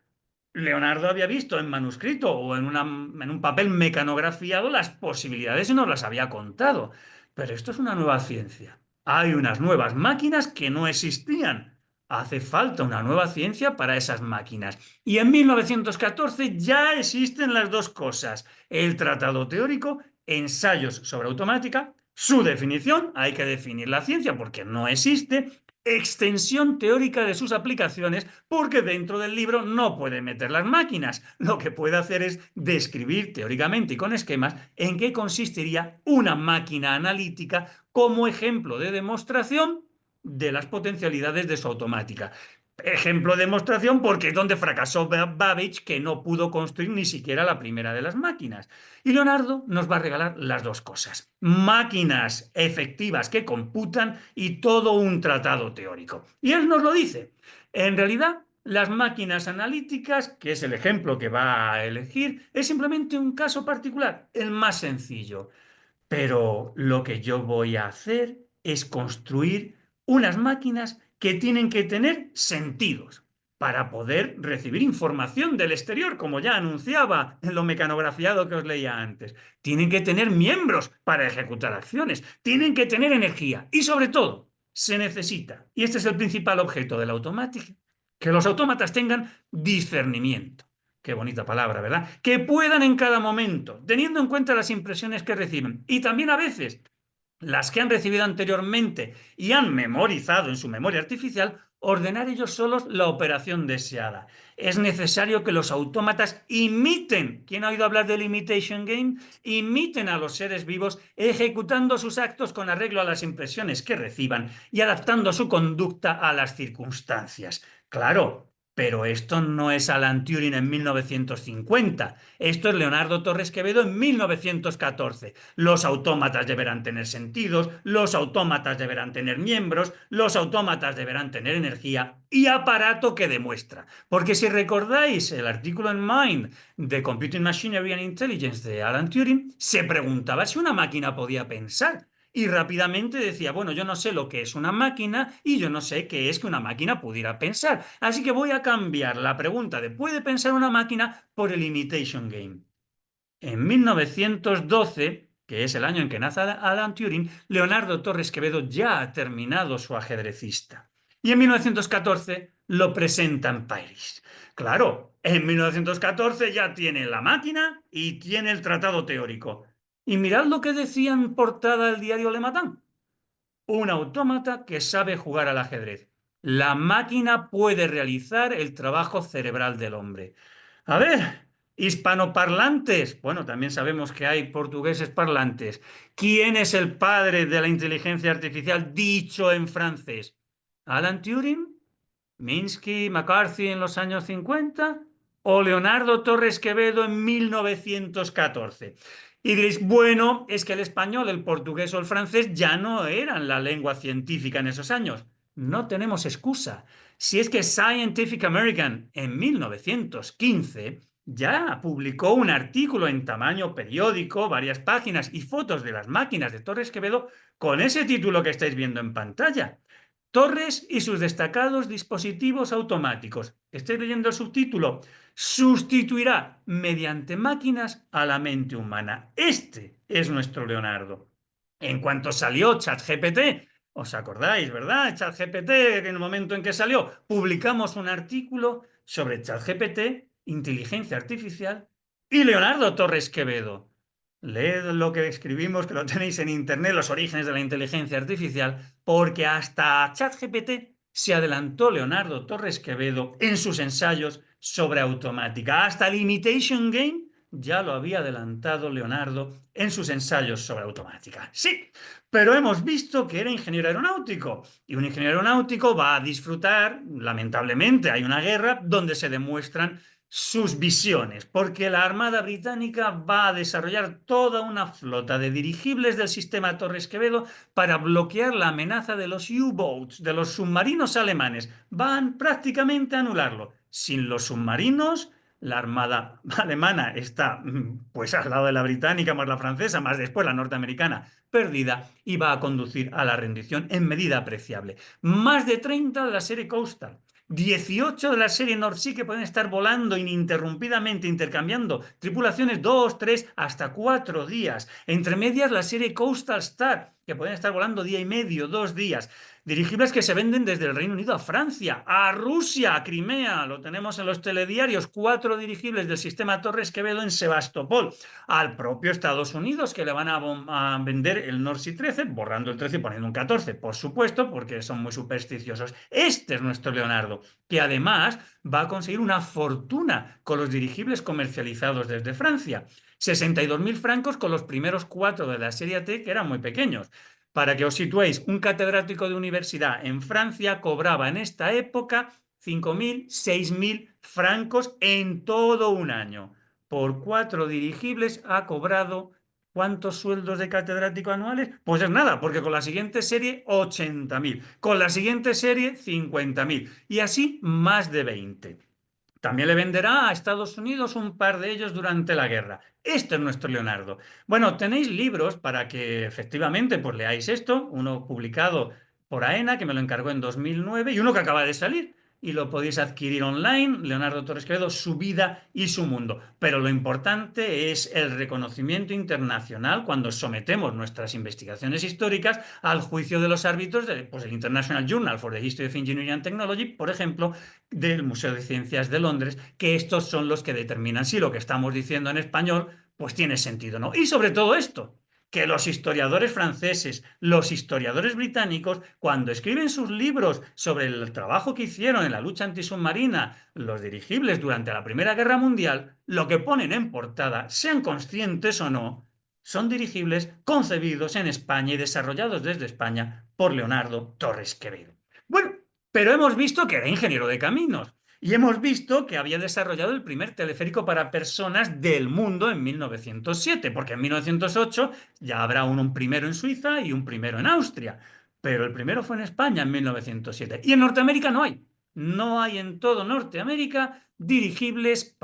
Leonardo había visto en manuscrito o en un papel mecanografiado las posibilidades y nos las había contado. Pero esto es una nueva ciencia. Hay unas nuevas máquinas que no existían. Hace falta una nueva ciencia para esas máquinas. Y en 1914 ya existen las dos cosas. El tratado teórico, ensayos sobre automática, su definición, hay que definir la ciencia porque no existe, extensión teórica de sus aplicaciones, porque dentro del libro no puede meter las máquinas. Lo que puede hacer es describir teóricamente y con esquemas en qué consistiría una máquina analítica como ejemplo de demostración de las potencialidades de su automática. Ejemplo de demostración porque es donde fracasó Babbage, que no pudo construir ni siquiera la primera de las máquinas. Y Leonardo nos va a regalar las dos cosas. Máquinas efectivas que computan y todo un tratado teórico. Y él nos lo dice. En realidad, las máquinas analíticas, que es el ejemplo que va a elegir, es simplemente un caso particular, el más sencillo. Pero lo que yo voy a hacer es construir unas máquinas que tienen que tener sentidos para poder recibir información del exterior, como ya anunciaba en lo mecanografiado que os leía antes. Tienen que tener miembros para ejecutar acciones, tienen que tener energía y, sobre todo, se necesita, y este es el principal objeto de la automática, que los autómatas tengan discernimiento. Qué bonita palabra, ¿verdad? Que puedan en cada momento, teniendo en cuenta las impresiones que reciben y también a veces las que han recibido anteriormente y han memorizado en su memoria artificial, ordenar ellos solos la operación deseada. Es necesario que los autómatas imiten, ¿quién ha oído hablar del imitation game? Imiten a los seres vivos ejecutando sus actos con arreglo a las impresiones que reciban y adaptando su conducta a las circunstancias. Claro, pero esto no es Alan Turing en 1950, esto es Leonardo Torres Quevedo en 1914. Los autómatas deberán tener sentidos, los autómatas deberán tener miembros, los autómatas deberán tener energía y aparato que demuestra. Porque si recordáis el artículo en Mind de Computing Machinery and Intelligence de Alan Turing, se preguntaba si una máquina podía pensar. Y rápidamente decía, bueno, yo no sé lo que es una máquina y yo no sé qué es que una máquina pudiera pensar. Así que voy a cambiar la pregunta de ¿puede pensar una máquina? Por el imitation game. En 1912, que es el año en que nace Alan Turing, Leonardo Torres Quevedo ya ha terminado su ajedrecista. Y en 1914 lo presenta en París. Claro, en 1914 ya tiene la máquina y tiene el tratado teórico. Y mirad lo que decía en portada del diario Le Matin. Un autómata que sabe jugar al ajedrez. La máquina puede realizar el trabajo cerebral del hombre. A ver, hispanoparlantes. Bueno, también sabemos que hay portugueses parlantes. ¿Quién es el padre de la inteligencia artificial dicho en francés? ¿Alan Turing? ¿Minsky, McCarthy en los años 50? ¿O Leonardo Torres Quevedo en 1914? Y diréis, bueno, es que el español, el portugués o el francés ya no eran la lengua científica en esos años. No tenemos excusa. Si es que Scientific American en 1915 ya publicó un artículo en tamaño periódico, varias páginas y fotos de las máquinas de Torres Quevedo con ese título que estáis viendo en pantalla. Torres y sus destacados dispositivos automáticos. Estoy leyendo el subtítulo. Sustituirá mediante máquinas a la mente humana. Este es nuestro Leonardo. En cuanto salió ChatGPT, ¿os acordáis, verdad? ChatGPT, en el momento en que salió, publicamos un artículo sobre ChatGPT, inteligencia artificial, y Leonardo Torres Quevedo. Leed lo que escribimos, que lo tenéis en internet, los orígenes de la inteligencia artificial, porque hasta ChatGPT se adelantó Leonardo Torres Quevedo en sus ensayos sobre automática. Hasta el imitation game ya lo había adelantado Leonardo en sus ensayos sobre automática. Sí, pero hemos visto que era ingeniero aeronáutico y un ingeniero aeronáutico va a disfrutar, lamentablemente hay una guerra donde se demuestran sus visiones, porque la Armada Británica va a desarrollar toda una flota de dirigibles del sistema Torres Quevedo para bloquear la amenaza de los U-boats, de los submarinos alemanes. Van prácticamente a anularlo. Sin los submarinos, la Armada alemana está pues al lado de la británica, más la francesa, más después la norteamericana, perdida y va a conducir a la rendición en medida apreciable. Más de 30 de la serie Coastal. 18 de la serie North Sea que pueden estar volando ininterrumpidamente, intercambiando tripulaciones 2, 3, hasta 4 días. Entre medias la serie Coastal Star, que pueden estar volando día y medio, 2 días. Dirigibles que se venden desde el Reino Unido a Francia, a Rusia, a Crimea. Lo tenemos en los telediarios. 4 dirigibles del sistema Torres Quevedo en Sebastopol. Al propio Estados Unidos, que le van a vender el North Sea 13, borrando el 13 y poniendo un 14, por supuesto, porque son muy supersticiosos. Este es nuestro Leonardo, que además va a conseguir una fortuna con los dirigibles comercializados desde Francia. 62.000 francos con los primeros 4 de la serie T, que eran muy pequeños. Para que os situéis, un catedrático de universidad en Francia cobraba en esta época 5.000, 6.000 francos en todo un año. Por 4 dirigibles ha cobrado ¿cuántos sueldos de catedrático anuales? Pues es nada, porque con la siguiente serie 80.000, con la siguiente serie 50.000 y así más de 20. También le venderá a Estados Unidos un par de ellos durante la guerra. Este es nuestro Leonardo. Bueno, tenéis libros para que efectivamente pues leáis esto, uno publicado por AENA, que me lo encargó en 2009, y uno que acaba de salir, y lo podéis adquirir online, Leonardo Torres Quevedo, su vida y su mundo. Pero lo importante es el reconocimiento internacional cuando sometemos nuestras investigaciones históricas al juicio de los árbitros del el International Journal for the History of Engineering and Technology, por ejemplo, del Museo de Ciencias de Londres, que estos son los que determinan si lo que estamos diciendo en español pues tiene sentido o no. Y sobre todo esto, que los historiadores franceses, los historiadores británicos, cuando escriben sus libros sobre el trabajo que hicieron en la lucha antisubmarina, los dirigibles durante la Primera Guerra Mundial, lo que ponen en portada, sean conscientes o no, son dirigibles concebidos en España y desarrollados desde España por Leonardo Torres Quevedo. Bueno, pero hemos visto que era ingeniero de caminos. Y hemos visto que había desarrollado el primer teleférico para personas del mundo en 1907, porque en 1908 ya habrá un primero en Suiza y un primero en Austria. Pero el primero fue en España en 1907. Y en Norteamérica no hay. No hay en todo Norteamérica dirigibles,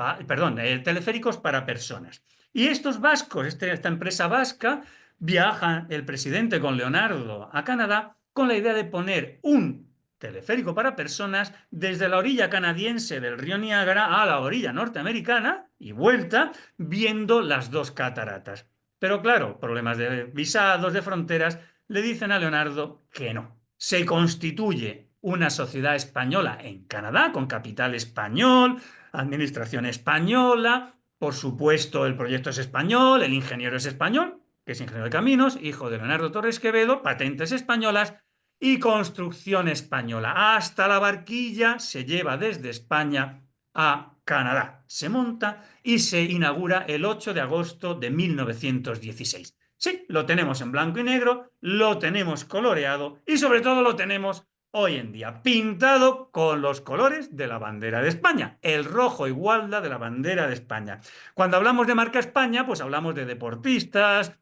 teleféricos para personas. Y estos vascos, esta empresa vasca, viaja el presidente con Leonardo a Canadá con la idea de poner un teleférico para personas desde la orilla canadiense del río Niágara a la orilla norteamericana y vuelta, viendo las 2 cataratas. Pero claro, problemas de visados, de fronteras, le dicen a Leonardo que no. Se constituye una sociedad española en Canadá, con capital español, administración española, por supuesto el proyecto es español, el ingeniero es español, que es ingeniero de caminos, hijo de Leonardo Torres Quevedo, patentes españolas, y construcción española. Hasta la barquilla se lleva desde España a Canadá. Se monta y se inaugura el 8 de agosto de 1916. Sí, lo tenemos en blanco y negro, lo tenemos coloreado y sobre todo lo tenemos hoy en día pintado con los colores de la bandera de España, el rojo y gualda de la bandera de España. Cuando hablamos de marca España, pues hablamos de deportistas,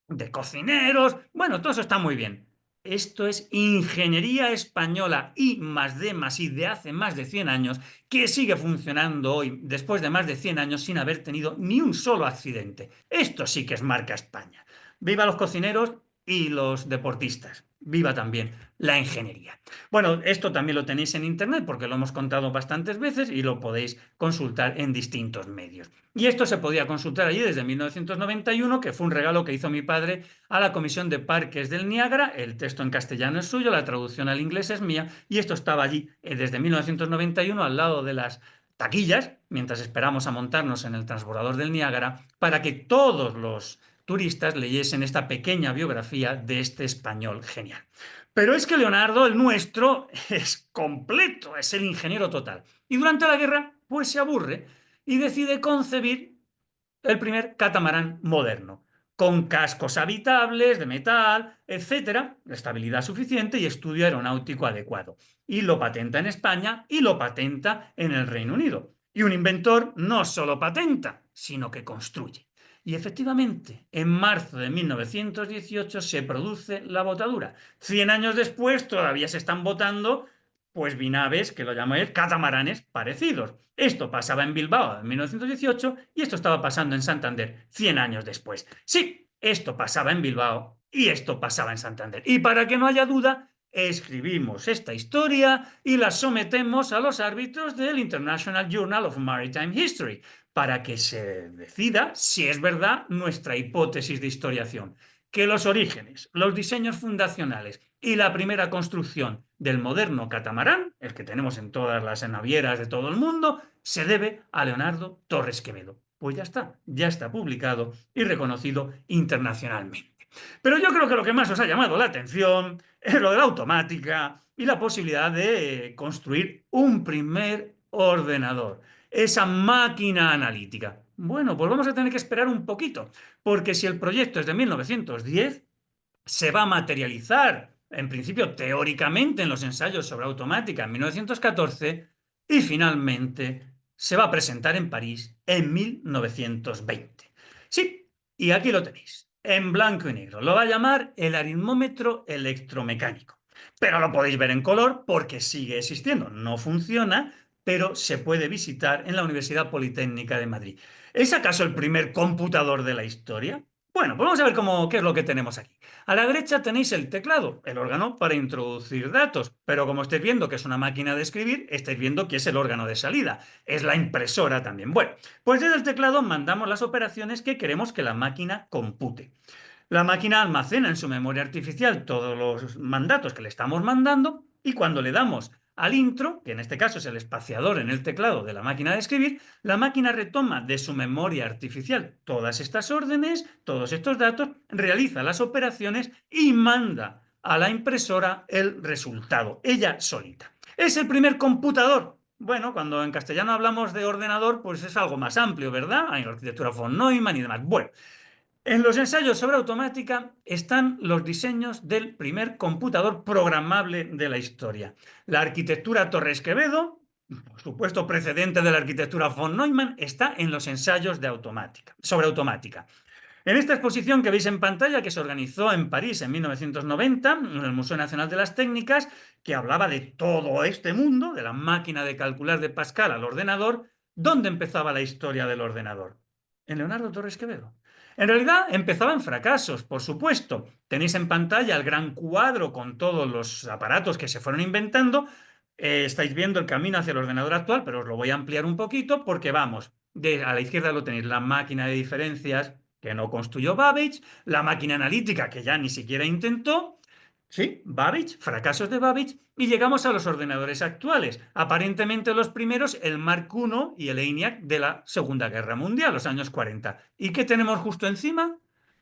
de cocineros, bueno, todo eso está muy bien. Esto es ingeniería española I+D+I de hace más de 100 años que sigue funcionando hoy después de más de 100 años sin haber tenido ni un solo accidente. Esto sí que es marca España. Viva los cocineros y los deportistas. Viva también la ingeniería. Bueno, esto también lo tenéis en internet porque lo hemos contado bastantes veces y lo podéis consultar en distintos medios. Y esto se podía consultar allí desde 1991, que fue un regalo que hizo mi padre a la Comisión de Parques del Niágara. El texto en castellano es suyo, la traducción al inglés es mía, y esto estaba allí desde 1991 al lado de las taquillas, mientras esperamos a montarnos en el transbordador del Niágara, para que todos los turistas leyesen esta pequeña biografía de este español genial. Pero es que Leonardo, el nuestro, es completo, es el ingeniero total. Y durante la guerra, pues se aburre y decide concebir el primer catamarán moderno, con cascos habitables de metal, etcétera, estabilidad suficiente y estudio aeronáutico adecuado. Y lo patenta en España y lo patenta en el Reino Unido. Y un inventor no solo patenta, sino que construye. Y efectivamente, en marzo de 1918 se produce la botadura. 100 años después todavía se están botando pues binaves, que lo llaman catamaranes parecidos. Esto pasaba en Bilbao en 1918 y esto estaba pasando en Santander 100 años después. Sí, esto pasaba en Bilbao y esto pasaba en Santander. Y para que no haya duda, escribimos esta historia y la sometemos a los árbitros del International Journal of Maritime History para que se decida si es verdad nuestra hipótesis de historiación, que los orígenes, los diseños fundacionales y la primera construcción del moderno catamarán, el que tenemos en todas las navieras de todo el mundo, se debe a Leonardo Torres Quevedo. Pues ya está publicado y reconocido internacionalmente. Pero yo creo que lo que más os ha llamado la atención es lo de la automática y la posibilidad de construir un primer ordenador, esa máquina analítica. Bueno, pues vamos a tener que esperar un poquito, porque si el proyecto es de 1910, se va a materializar, en principio teóricamente, en los ensayos sobre automática en 1914 y finalmente se va a presentar en París en 1920. Sí, y aquí lo tenéis, en blanco y negro. Lo va a llamar el aritmómetro electromecánico. Pero lo podéis ver en color porque sigue existiendo. No funciona, pero se puede visitar en la Universidad Politécnica de Madrid. ¿Es acaso el primer computador de la historia? Bueno, pues vamos a ver qué es lo que tenemos aquí. A la derecha tenéis el teclado, el órgano para introducir datos, pero como estáis viendo que es una máquina de escribir, estáis viendo que es el órgano de salida, es la impresora también. Bueno, pues desde el teclado mandamos las operaciones que queremos que la máquina compute. La máquina almacena en su memoria artificial todos los mandatos que le estamos mandando y cuando le damos al intro, que en este caso es el espaciador en el teclado de la máquina de escribir, la máquina retoma de su memoria artificial todas estas órdenes, todos estos datos, realiza las operaciones y manda a la impresora el resultado, ella solita. Es el primer computador. Bueno, cuando en castellano hablamos de ordenador, pues es algo más amplio, ¿verdad? Hay arquitectura von Neumann y demás. Bueno, en los ensayos sobre automática están los diseños del primer computador programable de la historia. La arquitectura Torres Quevedo, por supuesto precedente de la arquitectura von Neumann, está en los ensayos sobre automática. En esta exposición que veis en pantalla, que se organizó en París en 1990, en el Museo Nacional de las Técnicas, que hablaba de todo este mundo, de la máquina de calcular de Pascal al ordenador, ¿dónde empezaba la historia del ordenador? En Leonardo Torres Quevedo. En realidad empezaba en fracasos, por supuesto. Tenéis en pantalla el gran cuadro con todos los aparatos que se fueron inventando. Estáis viendo el camino hacia el ordenador actual, pero os lo voy a ampliar un poquito porque vamos, a la izquierda lo tenéis, la máquina de diferencias que no construyó Babbage, la máquina analítica que ya ni siquiera intentó. Sí, Babbage, fracasos de Babbage, y llegamos a los ordenadores actuales. Aparentemente los primeros, el Mark I y el ENIAC de la Segunda Guerra Mundial, los años 40. ¿Y qué tenemos justo encima?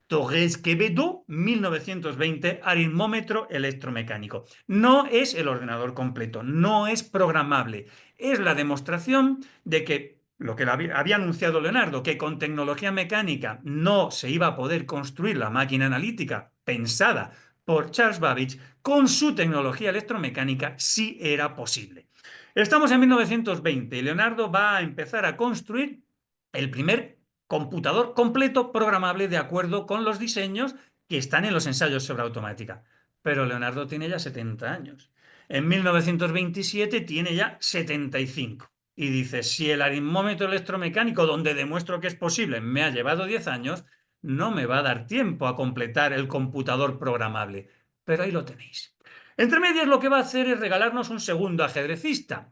Torres Quevedo, 1920, aritmómetro electromecánico. No es el ordenador completo, no es programable. Es la demostración de que lo que había anunciado Leonardo, que con tecnología mecánica no se iba a poder construir la máquina analítica pensada por Charles Babbage, con su tecnología electromecánica sí era posible. Estamos en 1920 y Leonardo va a empezar a construir el primer computador completo programable de acuerdo con los diseños que están en los ensayos sobre automática. Pero Leonardo tiene ya 70 años. En 1927 tiene ya 75. Y dice, si el aritmómetro electromecánico, donde demuestro que es posible, me ha llevado 10 años, no me va a dar tiempo a completar el computador programable. Pero ahí lo tenéis. Entre medias lo que va a hacer es regalarnos un segundo ajedrecista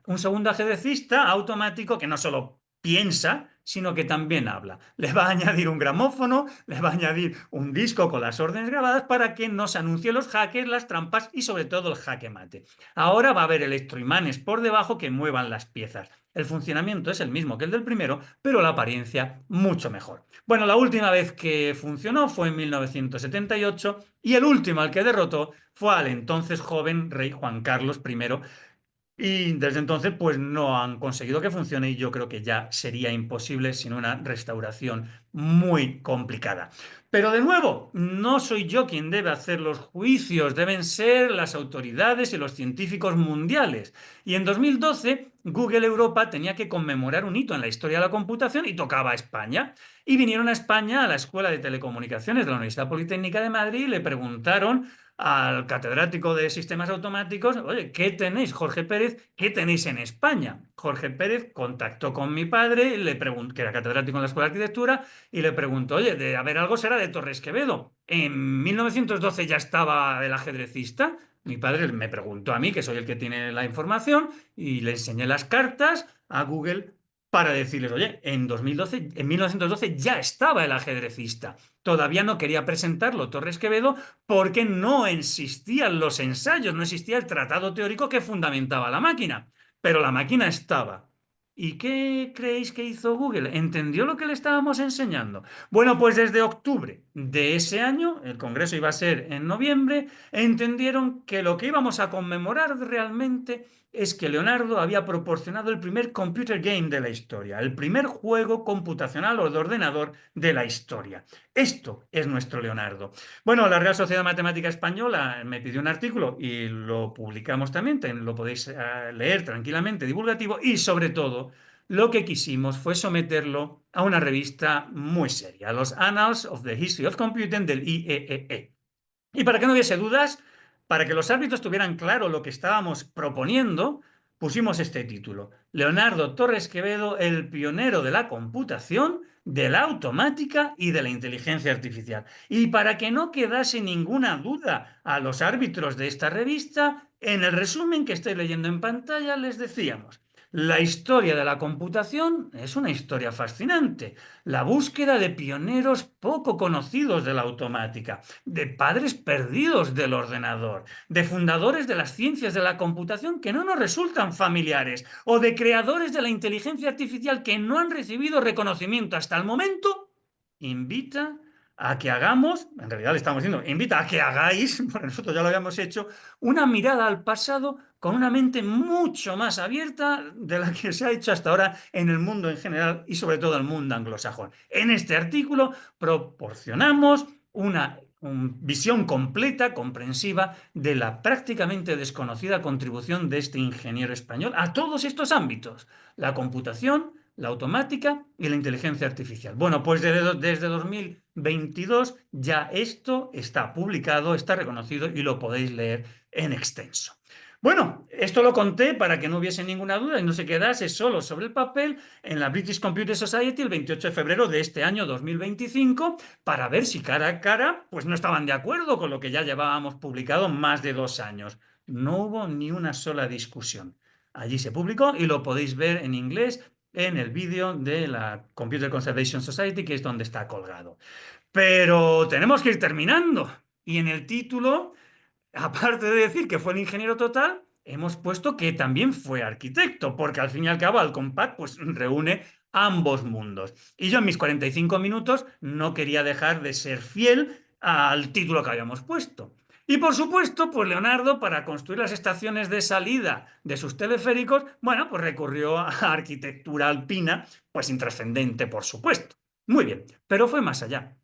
automático que no solo piensa, sino que también habla. Le va a añadir un gramófono, le va a añadir un disco con las órdenes grabadas para que nos anuncie los hackers, las trampas y sobre todo el jaque mate. Ahora va a haber electroimanes por debajo que muevan las piezas. El funcionamiento es el mismo que el del primero, pero la apariencia mucho mejor. Bueno, la última vez que funcionó fue en 1978 y el último al que derrotó fue al entonces joven rey Juan Carlos I, Y desde entonces, pues no han conseguido que funcione y yo creo que ya sería imposible sin una restauración muy complicada. Pero de nuevo, no soy yo quien debe hacer los juicios, deben ser las autoridades y los científicos mundiales. Y en 2012, Google Europa tenía que conmemorar un hito en la historia de la computación y tocaba a España. Y vinieron a España a la Escuela de Telecomunicaciones de la Universidad Politécnica de Madrid y le preguntaron al catedrático de sistemas automáticos: oye, ¿qué tenéis, Jorge Pérez? ¿Qué tenéis en España? Jorge Pérez contactó con mi padre, que era catedrático en la Escuela de Arquitectura, y le preguntó: oye, de haber algo será de Torres Quevedo. ¿En 1912 ya estaba el ajedrecista? Mi padre me preguntó a mí, que soy el que tiene la información, y le enseñé las cartas a Google para decirles: oye, en 1912 ya estaba el ajedrecista. Todavía no quería presentarlo Torres Quevedo porque no existían los ensayos, no existía el tratado teórico que fundamentaba la máquina, pero la máquina estaba. ¿Y qué creéis que hizo Google? ¿Entendió lo que le estábamos enseñando? Bueno, pues desde octubre de ese año, el congreso iba a ser en noviembre, entendieron que lo que íbamos a conmemorar realmente es que Leonardo había proporcionado el primer computer game de la historia, el primer juego computacional o de ordenador de la historia. Esto es nuestro Leonardo. Bueno, la Real Sociedad Matemática Española me pidió un artículo y lo publicamos también, lo podéis leer tranquilamente, divulgativo, y sobre todo lo que quisimos fue someterlo a una revista muy seria, los Annals of the History of Computing del IEEE. Y para que no hubiese dudas, para que los árbitros tuvieran claro lo que estábamos proponiendo, pusimos este título: Leonardo Torres Quevedo, el pionero de la computación, de la automática y de la inteligencia artificial. Y para que no quedase ninguna duda a los árbitros de esta revista, en el resumen que estáis leyendo en pantalla les decíamos: la historia de la computación es una historia fascinante, la búsqueda de pioneros poco conocidos de la automática, de padres perdidos del ordenador, de fundadores de las ciencias de la computación que no nos resultan familiares, o de creadores de la inteligencia artificial que no han recibido reconocimiento hasta el momento, invita a que hagamos, en realidad le estamos diciendo, invita a que hagáis, porque nosotros ya lo habíamos hecho, una mirada al pasado con una mente mucho más abierta de la que se ha hecho hasta ahora en el mundo en general y sobre todo el mundo anglosajón. En este artículo proporcionamos una visión completa, comprensiva, de la prácticamente desconocida contribución de este ingeniero español a todos estos ámbitos: la computación, la automática y la inteligencia artificial. Bueno, pues desde 2022 ya esto está publicado, está reconocido y lo podéis leer en extenso. Bueno, esto lo conté para que no hubiese ninguna duda y no se quedase solo sobre el papel en la British Computer Society el 28 de febrero de este año 2025, para ver si cara a cara pues no estaban de acuerdo con lo que ya llevábamos publicado más de 2 años. No hubo ni una sola discusión. Allí se publicó y lo podéis ver en inglés en el vídeo de la Computer Conservation Society, que es donde está colgado. Pero tenemos que ir terminando. Y en el título, aparte de decir que fue el ingeniero total, hemos puesto que también fue arquitecto, porque al fin y al cabo Alcompat pues reúne ambos mundos. Y yo en mis 45 minutos no quería dejar de ser fiel al título que habíamos puesto. Y por supuesto, pues Leonardo, para construir las estaciones de salida de sus teleféricos, bueno, pues recurrió a arquitectura alpina, pues intrascendente, por supuesto. Muy bien, pero fue más allá.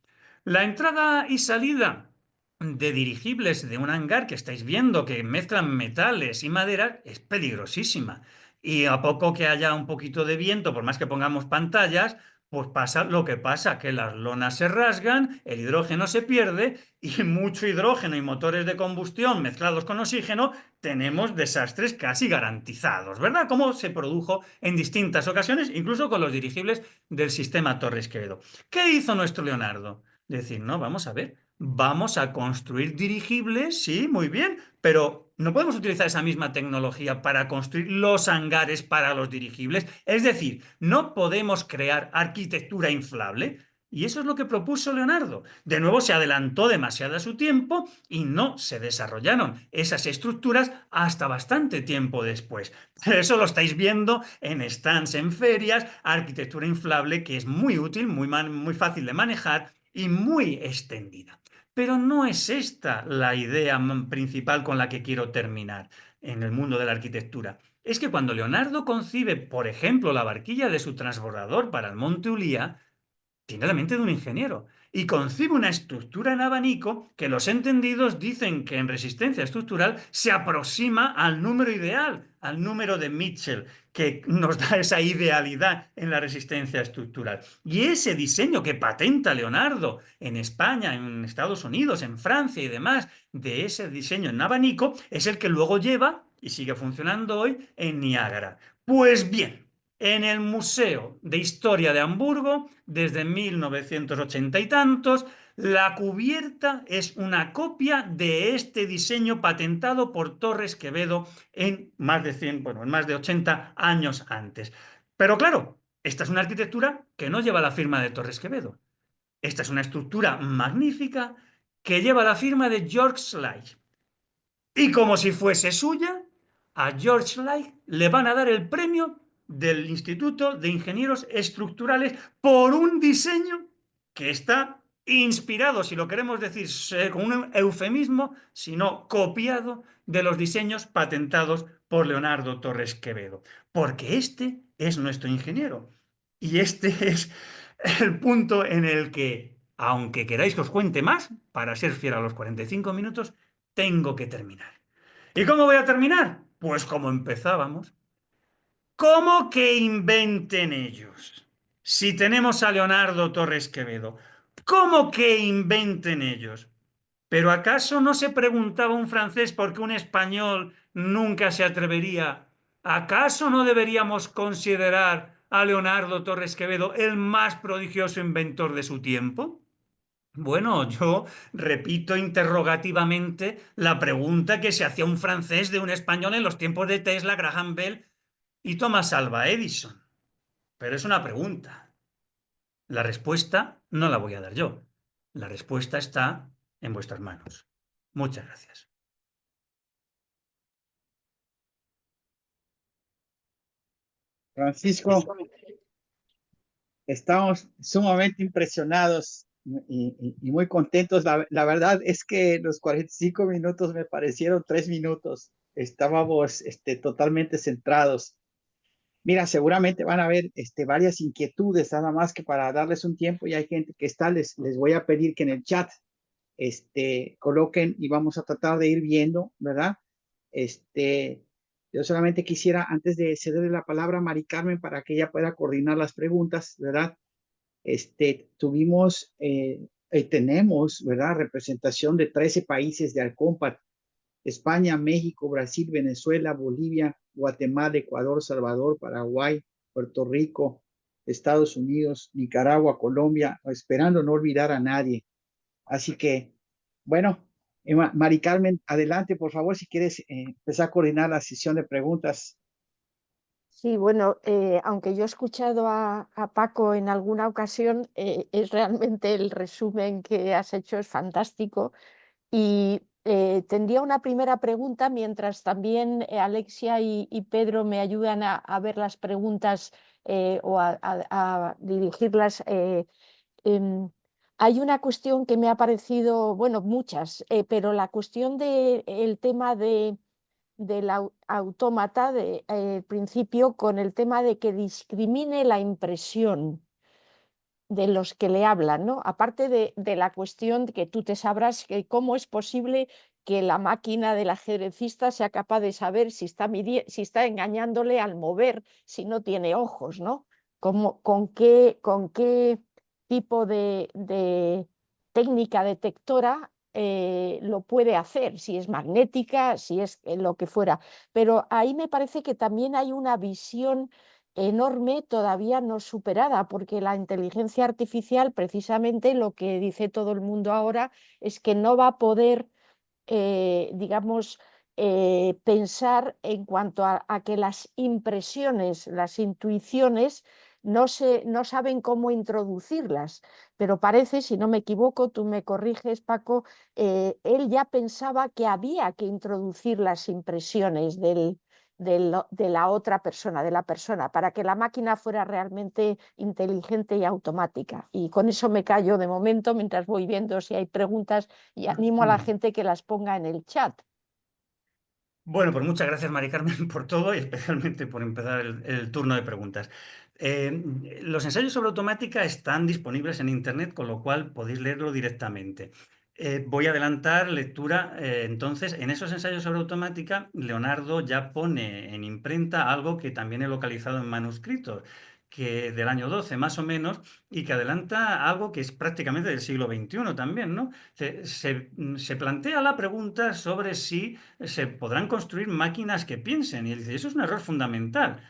La entrada y salida de dirigibles de un hangar que estáis viendo que mezclan metales y madera es peligrosísima. Y a poco que haya un poquito de viento, por más que pongamos pantallas, pues pasa lo que pasa, que las lonas se rasgan, el hidrógeno se pierde y mucho hidrógeno y motores de combustión mezclados con oxígeno, tenemos desastres casi garantizados, ¿verdad? Como se produjo en distintas ocasiones, incluso con los dirigibles del sistema Torres Quevedo. ¿Qué hizo nuestro Leonardo? Decir: no, vamos a ver, vamos a construir dirigibles, sí, muy bien, pero no podemos utilizar esa misma tecnología para construir los hangares para los dirigibles. Es decir, no podemos crear arquitectura inflable. Y eso es lo que propuso Leonardo. De nuevo, se adelantó demasiado a su tiempo y no se desarrollaron esas estructuras hasta bastante tiempo después. Eso lo estáis viendo en stands, en ferias, arquitectura inflable que es muy útil, muy fácil de manejar y muy extendida. Pero no es esta la idea principal con la que quiero terminar en el mundo de la arquitectura. es que cuando Leonardo concibe, por ejemplo, la barquilla de su transbordador para el Monte Ulía, tiene la mente de un ingeniero y concibe una estructura en abanico que los entendidos dicen que en resistencia estructural se aproxima al número ideal, al número de Mitchell, que nos da esa idealidad en la resistencia estructural. Y ese diseño que patenta Leonardo en España, en Estados Unidos, en Francia y demás, de ese diseño en abanico, es el que luego lleva y sigue funcionando hoy en Niágara. Pues bien, en el Museo de Historia de Hamburgo, desde 1980 y tantos, la cubierta es una copia de este diseño patentado por Torres Quevedo en más de 100, bueno, en más de 80 años antes. Pero claro, esta es una arquitectura que no lleva la firma de Torres Quevedo. Esta es una estructura magnífica que lleva la firma de George Sly. Y como si fuese suya, a George Sly le van a dar el premio del Instituto de Ingenieros Estructurales por un diseño que está inspirado, si lo queremos decir con un eufemismo, sino copiado de los diseños patentados por Leonardo Torres Quevedo. Porque este es nuestro ingeniero. Y este es el punto en el que, aunque queráis que os cuente más, para ser fiel a los 45 minutos, tengo que terminar. ¿Y cómo voy a terminar? Pues como empezábamos. ¿Cómo que inventen ellos? Si tenemos a Leonardo Torres Quevedo, ¿cómo que inventen ellos? ¿Pero acaso no se preguntaba un francés por qué un español nunca se atrevería? ¿Acaso no deberíamos considerar a Leonardo Torres Quevedo el más prodigioso inventor de su tiempo? Bueno, yo repito interrogativamente la pregunta que se hacía un francés de un español en los tiempos de Tesla, Graham Bell y Thomas Alva Edison. Pero es una pregunta. La respuesta no la voy a dar yo. La respuesta está en vuestras manos. Muchas gracias. Francisco, estamos sumamente impresionados y muy contentos. La verdad es que los 45 minutos me parecieron 3 minutos. Estábamos totalmente centrados. Mira, seguramente van a haber varias inquietudes, nada más que para darles un tiempo y hay gente que está, les voy a pedir que en el chat coloquen y vamos a tratar de ir viendo, ¿verdad? Yo solamente quisiera, antes de cederle la palabra a Mari Carmen para que ella pueda coordinar las preguntas, ¿verdad? Tuvimos, tenemos, ¿verdad? Representación de 13 países de Alcompat: España, México, Brasil, Venezuela, Bolivia, Guatemala, Ecuador, Salvador, Paraguay, Puerto Rico, Estados Unidos, Nicaragua, Colombia, esperando no olvidar a nadie. Así que, bueno, Mari Carmen, adelante, por favor, si quieres empezar a coordinar la sesión de preguntas. Sí, bueno, aunque yo he escuchado a Paco en alguna ocasión, es realmente el resumen que has hecho es fantástico. Y tendría una primera pregunta, mientras también Alexia y Pedro me ayudan a ver las preguntas o a dirigirlas. Hay una cuestión que me ha parecido, bueno, muchas, pero la cuestión del tema del autómata, de principio, con el tema de que discrimine la impresión de los que le hablan, ¿no? Aparte de la cuestión que tú te sabrás que cómo es posible que la máquina del ajedrecista sea capaz de saber si está engañándole al mover, si no tiene ojos, ¿no? Con qué tipo de técnica detectora lo puede hacer, si es magnética, si es lo que fuera. Pero ahí me parece que también hay una visión enorme todavía no superada, porque la inteligencia artificial, precisamente lo que dice todo el mundo ahora, es que no va a poder, digamos, pensar en cuanto a que las impresiones, las intuiciones, no saben cómo introducirlas. Pero parece, si no me equivoco, tú me corriges, Paco, él ya pensaba que había que introducir las impresiones de la otra persona, de la persona, para que la máquina fuera realmente inteligente y automática. Y con eso me callo de momento mientras voy viendo si hay preguntas y animo a la gente que las ponga en el chat. Bueno, pues muchas gracias, Mari Carmen, por todo y especialmente por empezar el turno de preguntas. Los ensayos sobre automática están disponibles en Internet, con lo cual podéis leerlo directamente. Voy a adelantar lectura. Entonces, en esos ensayos sobre automática, Leonardo ya pone en imprenta algo que también he localizado en manuscritos, que del año 12 más o menos, y que adelanta algo que es prácticamente del siglo XXI también, ¿no? Se plantea la pregunta sobre si se podrán construir máquinas que piensen. Y él dice, eso es un error fundamental.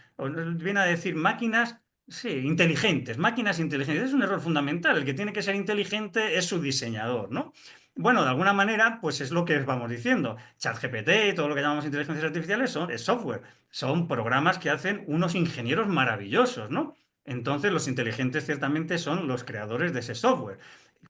Viene a decir máquinas, sí, inteligentes, máquinas inteligentes. Es un error fundamental. El que tiene que ser inteligente es su diseñador, ¿no? Bueno, de alguna manera, pues es lo que vamos diciendo. ChatGPT y todo lo que llamamos inteligencias artificiales es software. Son programas que hacen unos ingenieros maravillosos, ¿no? Entonces, los inteligentes ciertamente son los creadores de ese software.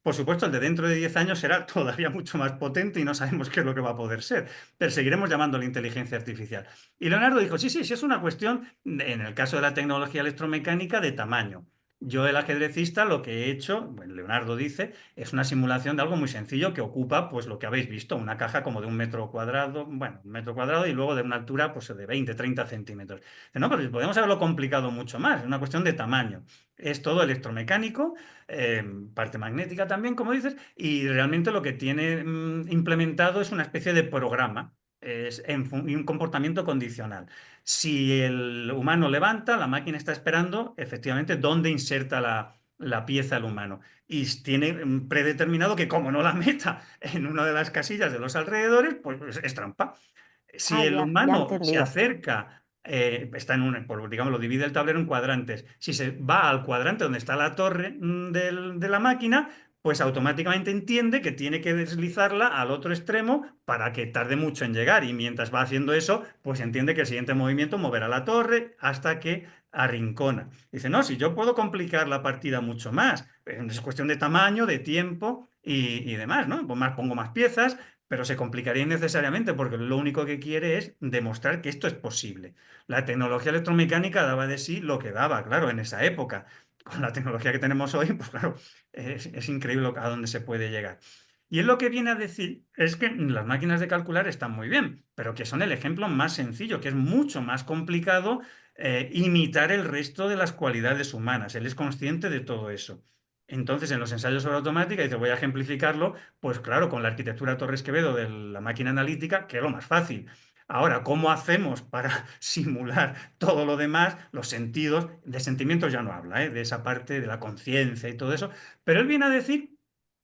Por supuesto, el de dentro de 10 años será todavía mucho más potente y no sabemos qué es lo que va a poder ser, pero seguiremos llamándolo inteligencia artificial. Y Leonardo dijo, sí, sí, sí, es una cuestión, en el caso de la tecnología electromecánica, de tamaño. Yo, el ajedrecista, lo que he hecho, bueno, Leonardo dice, es una simulación de algo muy sencillo que ocupa, pues lo que habéis visto, una caja como de 1 metro cuadrado, bueno, 1 metro cuadrado y luego de una altura, pues de 20, 30 centímetros. Dice, no, pero podemos haberlo complicado mucho más, es una cuestión de tamaño. Es todo electromecánico, parte magnética también, como dices, y realmente lo que tiene implementado es una especie de programa, es y un comportamiento condicional. Si el humano levanta, la máquina está esperando efectivamente dónde inserta la pieza el humano. Y tiene predeterminado que como no la meta en una de las casillas de los alrededores, pues es trampa. Si Ah, el ya he humano se entendido. acerca, está en digamos, lo divide el tablero en cuadrantes. Si se va al cuadrante donde está la torre de la máquina, pues automáticamente entiende que tiene que deslizarla al otro extremo para que tarde mucho en llegar. Y mientras va haciendo eso, pues entiende que el siguiente movimiento moverá la torre hasta que arrincona. Dice, no, si yo puedo complicar la partida mucho más. Es cuestión de tamaño, de tiempo y demás, ¿no? Pongo más piezas, pero se complicaría innecesariamente porque lo único que quiere es demostrar que esto es posible. La tecnología electromecánica daba de sí lo que daba, claro, en esa época. Con la tecnología que tenemos hoy, pues claro, es increíble a dónde se puede llegar. Y él lo que viene a decir es que las máquinas de calcular están muy bien, pero que son el ejemplo más sencillo, que es mucho más complicado imitar el resto de las cualidades humanas. Él es consciente de todo eso. Entonces, en los ensayos sobre automática, dice, voy a ejemplificarlo, pues claro, con la arquitectura Torres Quevedo de la máquina analítica, que es lo más fácil. Ahora, ¿cómo hacemos para simular todo lo demás? Los sentidos, de sentimientos ya no habla, de esa parte de la conciencia y todo eso, pero él viene a decir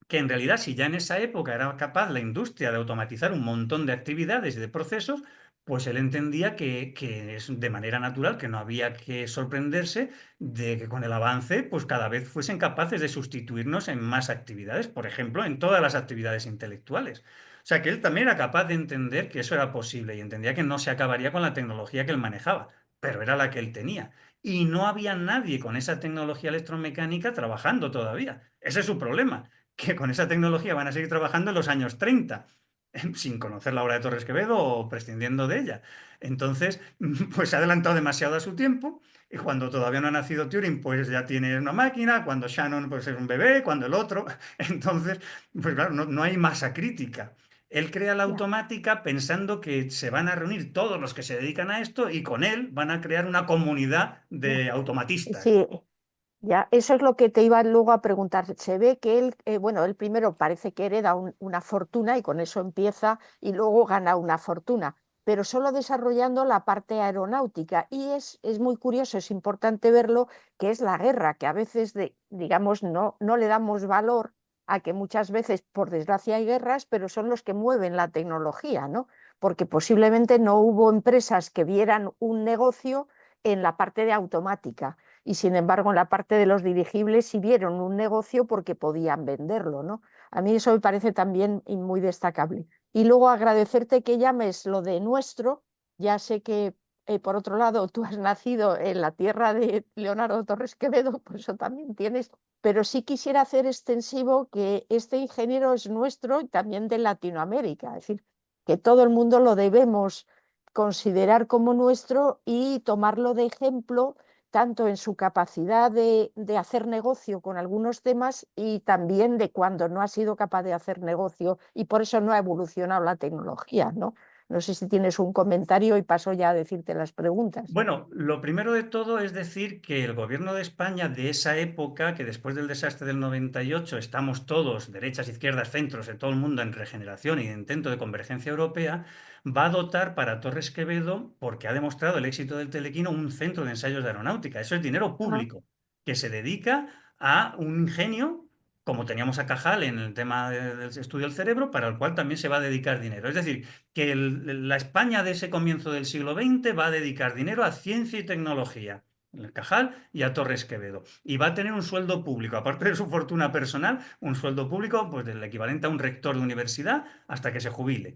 que en realidad si ya en esa época era capaz la industria de automatizar un montón de actividades y de procesos, pues él entendía que es de manera natural, que no había que sorprenderse de que con el avance pues cada vez fuesen capaces de sustituirnos en más actividades, por ejemplo, en todas las actividades intelectuales. O sea que él también era capaz de entender que eso era posible y entendía que no se acabaría con la tecnología que él manejaba, pero era la que él tenía. Y no había nadie con esa tecnología electromecánica trabajando todavía. Ese es su problema, que con esa tecnología van a seguir trabajando en los años 30 sin conocer la obra de Torres Quevedo o prescindiendo de ella. Entonces, pues se ha adelantado demasiado a su tiempo y cuando todavía no ha nacido Turing, pues ya tiene una máquina, cuando Shannon pues es un bebé, cuando el otro. Entonces, pues claro, no hay masa crítica. Él crea la Ya. automática pensando que se van a reunir todos los que se dedican a esto y con él van a crear una comunidad Ya. de automatistas. Sí, ya, eso es lo que te iba luego a preguntar. Se ve que él, bueno, él primero parece que hereda una fortuna y con eso empieza y luego gana una fortuna, pero solo desarrollando la parte aeronáutica. Y es muy curioso, es importante verlo, que es la guerra, que a veces, digamos, no le damos valor a que muchas veces, por desgracia, hay guerras, pero son los que mueven la tecnología, ¿no? Porque posiblemente no hubo empresas que vieran un negocio en la parte de automática y sin embargo en la parte de los dirigibles sí vieron un negocio porque podían venderlo, ¿no? A mí eso me parece también muy destacable. Y luego agradecerte que llames lo de nuestro, ya sé que por otro lado tú has nacido en la tierra de Leonardo Torres Quevedo, por eso también tienes, pero sí quisiera hacer extensivo que este ingeniero es nuestro y también de Latinoamérica, es decir, que todo el mundo lo debemos considerar como nuestro y tomarlo de ejemplo tanto en su capacidad de hacer negocio con algunos temas y también de cuando no ha sido capaz de hacer negocio y por eso no ha evolucionado la tecnología, ¿no? No sé si tienes un comentario y paso ya a decirte las preguntas. Bueno, lo primero de todo es decir que el gobierno de España de esa época, que después del desastre del 98 estamos todos, derechas, izquierdas, centros, de todo el mundo en regeneración y en intento de convergencia europea, va a dotar para Torres Quevedo, porque ha demostrado el éxito del Telequino, un centro de ensayos de aeronáutica. Eso es dinero Ajá. público que se dedica a un ingenio, como teníamos a Cajal en el tema del estudio del cerebro, para el cual también se va a dedicar dinero. Es decir, que la España de ese comienzo del siglo XX va a dedicar dinero a ciencia y tecnología, el Cajal y a Torres Quevedo. Y va a tener un sueldo público, aparte de su fortuna personal, un sueldo público pues del equivalente a un rector de universidad hasta que se jubile.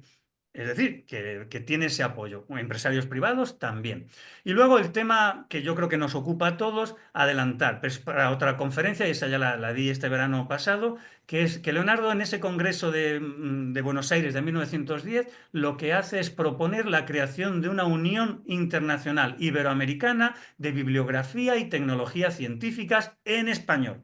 Es decir, que tiene ese apoyo. Empresarios privados también. Y luego el tema que yo creo que nos ocupa a todos, adelantar, pues para otra conferencia, y esa ya la di este verano pasado, que es que Leonardo en ese congreso de Buenos Aires de 1910 lo que hace es proponer la creación de una unión internacional iberoamericana de bibliografía y tecnología científicas en español.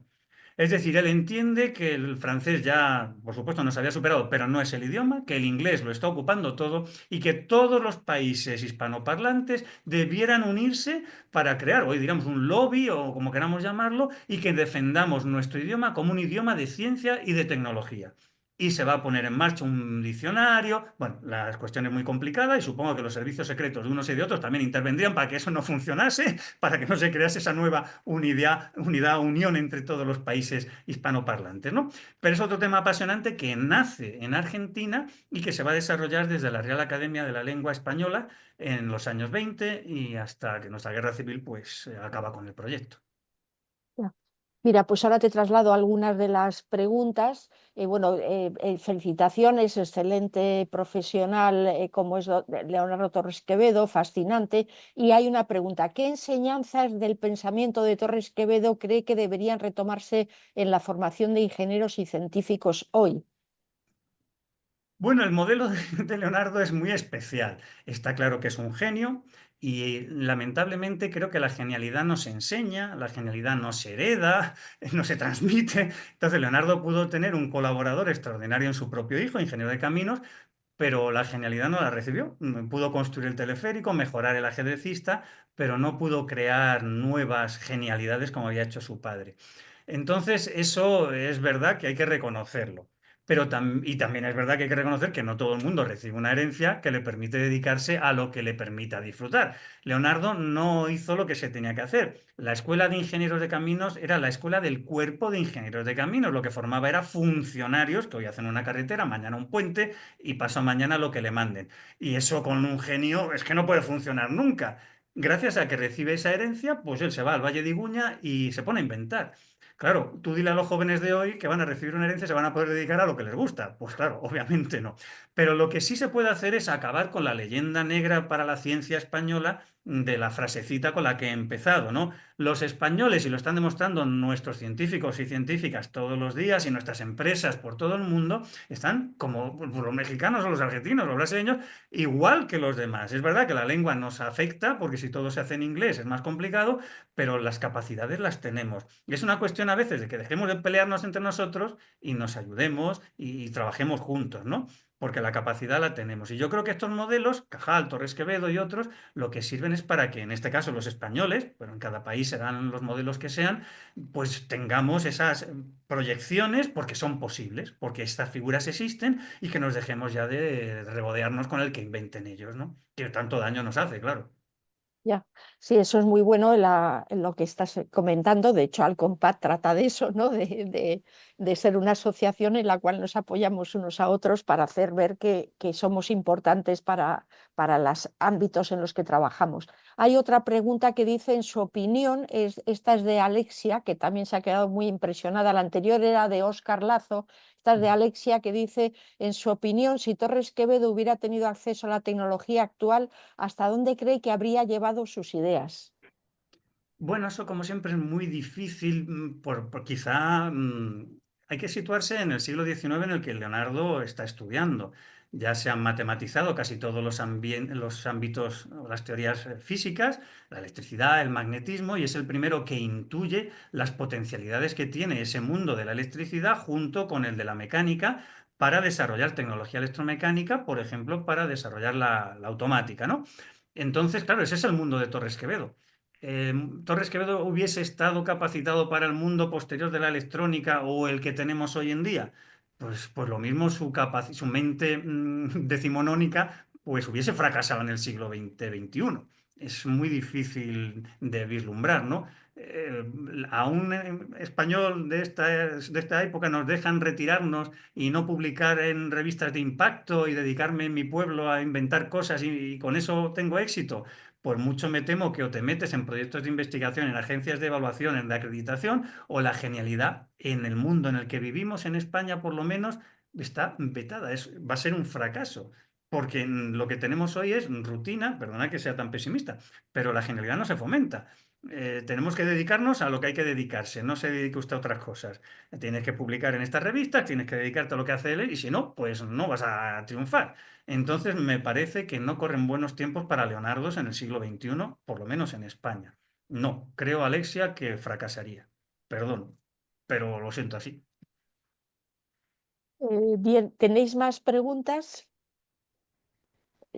Es decir, él entiende que el francés ya, por supuesto, nos había superado, pero no es el idioma, que el inglés lo está ocupando todo y que todos los países hispanoparlantes debieran unirse para crear, hoy diríamos, un lobby o como queramos llamarlo, y que defendamos nuestro idioma como un idioma de ciencia y de tecnología. Y se va a poner en marcha un diccionario. Bueno, la cuestión es muy complicada y supongo que los servicios secretos de unos y de otros también intervendrían para que eso no funcionase, para que no se crease esa nueva unión entre todos los países hispanoparlantes, ¿no? Pero es otro tema apasionante que nace en Argentina y que se va a desarrollar desde la Real Academia de la Lengua Española en los años 20 y hasta que nuestra guerra civil pues acaba con el proyecto. Ya. Mira, pues ahora te traslado algunas de las preguntas. Felicitaciones, excelente profesional como es Leonardo Torres Quevedo, fascinante. Y hay una pregunta, ¿qué enseñanzas del pensamiento de Torres Quevedo cree que deberían retomarse en la formación de ingenieros y científicos hoy? Bueno, el modelo de Leonardo es muy especial. Está claro que es un genio y lamentablemente creo que la genialidad no se enseña, la genialidad no se hereda, no se transmite. Entonces Leonardo pudo tener un colaborador extraordinario en su propio hijo, ingeniero de caminos, pero la genialidad no la recibió. Pudo construir el teleférico, mejorar el ajedrecista, pero no pudo crear nuevas genialidades como había hecho su padre. Entonces, eso es verdad que hay que reconocerlo. Pero y también es verdad que hay que reconocer que no todo el mundo recibe una herencia que le permite dedicarse a lo que le permita disfrutar. Leonardo no hizo lo que se tenía que hacer. La escuela de ingenieros de caminos era la escuela del cuerpo de ingenieros de caminos. Lo que formaba era funcionarios que hoy hacen una carretera, mañana un puente y pasado mañana lo que le manden. Y eso con un genio es que no puede funcionar nunca. Gracias a que recibe esa herencia, pues él se va al Valle de Iguña y se pone a inventar. Claro, tú dile a los jóvenes de hoy que van a recibir una herencia y se van a poder dedicar a lo que les gusta. Pues claro, obviamente no. Pero lo que sí se puede hacer es acabar con la leyenda negra para la ciencia española de la frasecita con la que he empezado, ¿no? Los españoles, y lo están demostrando nuestros científicos y científicas todos los días y nuestras empresas por todo el mundo, están como los mexicanos o los argentinos o los brasileños, igual que los demás. Es verdad que la lengua nos afecta porque si todo se hace en inglés es más complicado, pero las capacidades las tenemos. Y es una cuestión a veces de que dejemos de pelearnos entre nosotros y nos ayudemos y trabajemos juntos, ¿no? Porque la capacidad la tenemos. Y yo creo que estos modelos, Cajal, Torres Quevedo y otros, lo que sirven es para que, en este caso, los españoles, pero en cada país serán los modelos que sean, pues tengamos esas proyecciones porque son posibles, porque estas figuras existen y que nos dejemos ya de regodearnos con el que inventen ellos, ¿no? Que tanto daño nos hace, claro. Ya, sí, eso es muy bueno en lo que estás comentando. De hecho, Alcompat trata de eso, ¿no? De ser una asociación en la cual nos apoyamos unos a otros para hacer ver que somos importantes para los ámbitos en los que trabajamos. Hay otra pregunta que dice, en su opinión, esta es de Alexia, que también se ha quedado muy impresionada. La anterior era de Óscar Lazo. Esta es de Alexia, que dice, en su opinión, si Torres Quevedo hubiera tenido acceso a la tecnología actual, ¿hasta dónde cree que habría llevado sus ideas? Bueno, eso como siempre es muy difícil, quizá hay que situarse en el siglo XIX en el que Leonardo está estudiando. Ya se han matematizado casi todos los ámbitos, o las teorías físicas, la electricidad, el magnetismo, y es el primero que intuye las potencialidades que tiene ese mundo de la electricidad junto con el de la mecánica para desarrollar tecnología electromecánica, por ejemplo, para desarrollar la automática, ¿no? Entonces, claro, ese es el mundo de Torres Quevedo. ¿Torres Quevedo hubiese estado capacitado para el mundo posterior de la electrónica o el que tenemos hoy en día? Pues lo mismo su mente decimonónica pues hubiese fracasado en el siglo XX-XXI. Es muy difícil de vislumbrar, ¿no? A un español de esta época nos dejan retirarnos y no publicar en revistas de impacto y dedicarme en mi pueblo a inventar cosas y con eso tengo éxito. Por mucho me temo que o te metes en proyectos de investigación, en agencias de evaluación, en de acreditación, o la genialidad en el mundo en el que vivimos, en España por lo menos, está vetada. Va a ser un fracaso. Porque lo que tenemos hoy es rutina, perdona que sea tan pesimista, pero la genialidad no se fomenta. Tenemos que dedicarnos a lo que hay que dedicarse, no se dedique usted a otras cosas. Tienes que publicar en estas revistas, tienes que dedicarte a lo que hace él y si no, pues no vas a triunfar. Entonces me parece que no corren buenos tiempos para Leonardos en el siglo XXI, por lo menos en España. No, creo, Alexia, que fracasaría. Perdón, pero lo siento así. Bien, ¿tenéis más preguntas?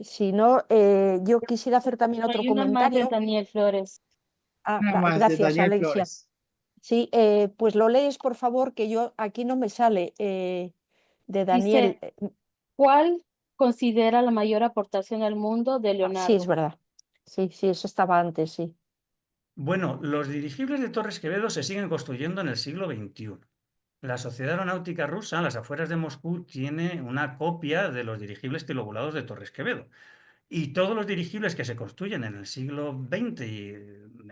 Si no, yo quisiera hacer también otro Hay una más de comentario. Daniel Flores. Nada más de Gracias, Daniel Alexia. Flores. Sí, pues lo lees, por favor, que yo aquí no me sale de Daniel. Dice, ¿cuál considera la mayor aportación al mundo de Sí, Leonardo? es verdad. Sí, sí, eso estaba antes, sí. Bueno, los dirigibles de Torres Quevedo se siguen construyendo en el siglo XXI. La Sociedad Aeronáutica Rusa, a las afueras de Moscú, tiene una copia de los dirigibles trilobulados de Torres Quevedo. Y todos los dirigibles que se construyen en el siglo XX y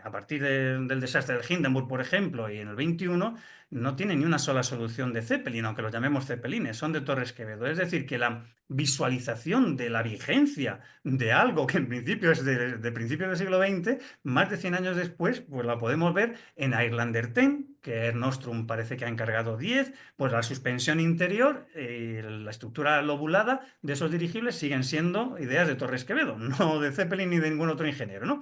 a partir del desastre del Hindenburg, por ejemplo, y en el XXI, no tienen ni una sola solución de Zeppelin, aunque los llamemos Zeppelines, son de Torres Quevedo. Es decir, que la visualización de la vigencia de algo que en principio es de principios del siglo XX, más de 100 años después, pues la podemos ver en Highlander 10, que Air Nostrum parece que ha encargado 10, pues la suspensión interior y la estructura lobulada de esos dirigibles siguen siendo ideas de Torres Quevedo, no de Zeppelin ni de ningún otro ingeniero, ¿no?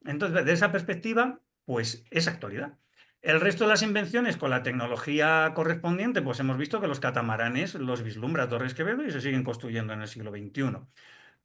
Entonces, desde esa perspectiva, pues es actualidad. El resto de las invenciones con la tecnología correspondiente, pues hemos visto que los catamaranes los vislumbra Torres Quevedo y se siguen construyendo en el siglo XXI.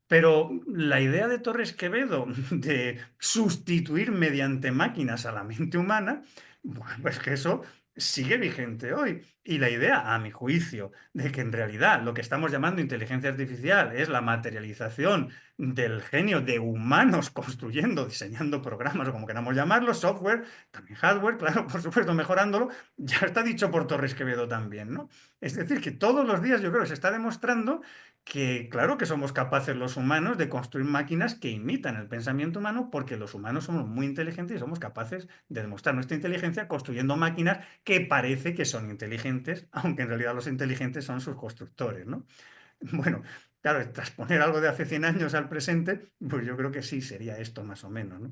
Pero la idea de Torres Quevedo de sustituir mediante máquinas a la mente humana, bueno, pues que eso sigue vigente hoy. Y la idea, a mi juicio, de que en realidad lo que estamos llamando inteligencia artificial es la materialización del genio de humanos construyendo, diseñando programas o como queramos llamarlo, software, también hardware, claro, por supuesto, mejorándolo, ya está dicho por Torres Quevedo también, ¿no? Es decir, que todos los días yo creo que se está demostrando que claro que somos capaces los humanos de construir máquinas que imitan el pensamiento humano porque los humanos somos muy inteligentes y somos capaces de demostrar nuestra inteligencia construyendo máquinas que parece que son inteligentes, aunque en realidad los inteligentes son sus constructores, ¿no? Bueno, claro, transponer algo de hace 100 años al presente, pues yo creo que sí sería esto más o menos, ¿no?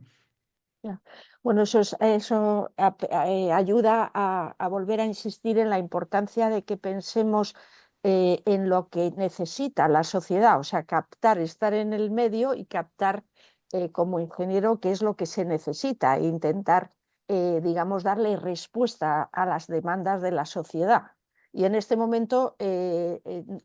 Ya. Bueno, eso ayuda a volver a insistir en la importancia de que pensemos en lo que necesita la sociedad, o sea, captar, estar en el medio y captar como ingeniero qué es lo que se necesita e intentar, digamos, darle respuesta a las demandas de la sociedad. Y en este momento,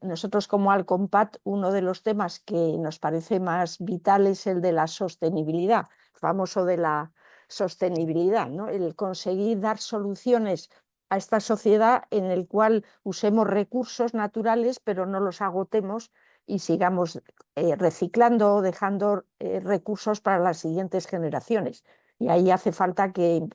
nosotros como Alcompat, uno de los temas que nos parece más vital es el de la sostenibilidad, famoso de la sostenibilidad, ¿no? El conseguir dar soluciones a esta sociedad en el cual usemos recursos naturales, pero no los agotemos y sigamos reciclando, dejando recursos para las siguientes generaciones. Y ahí hace falta que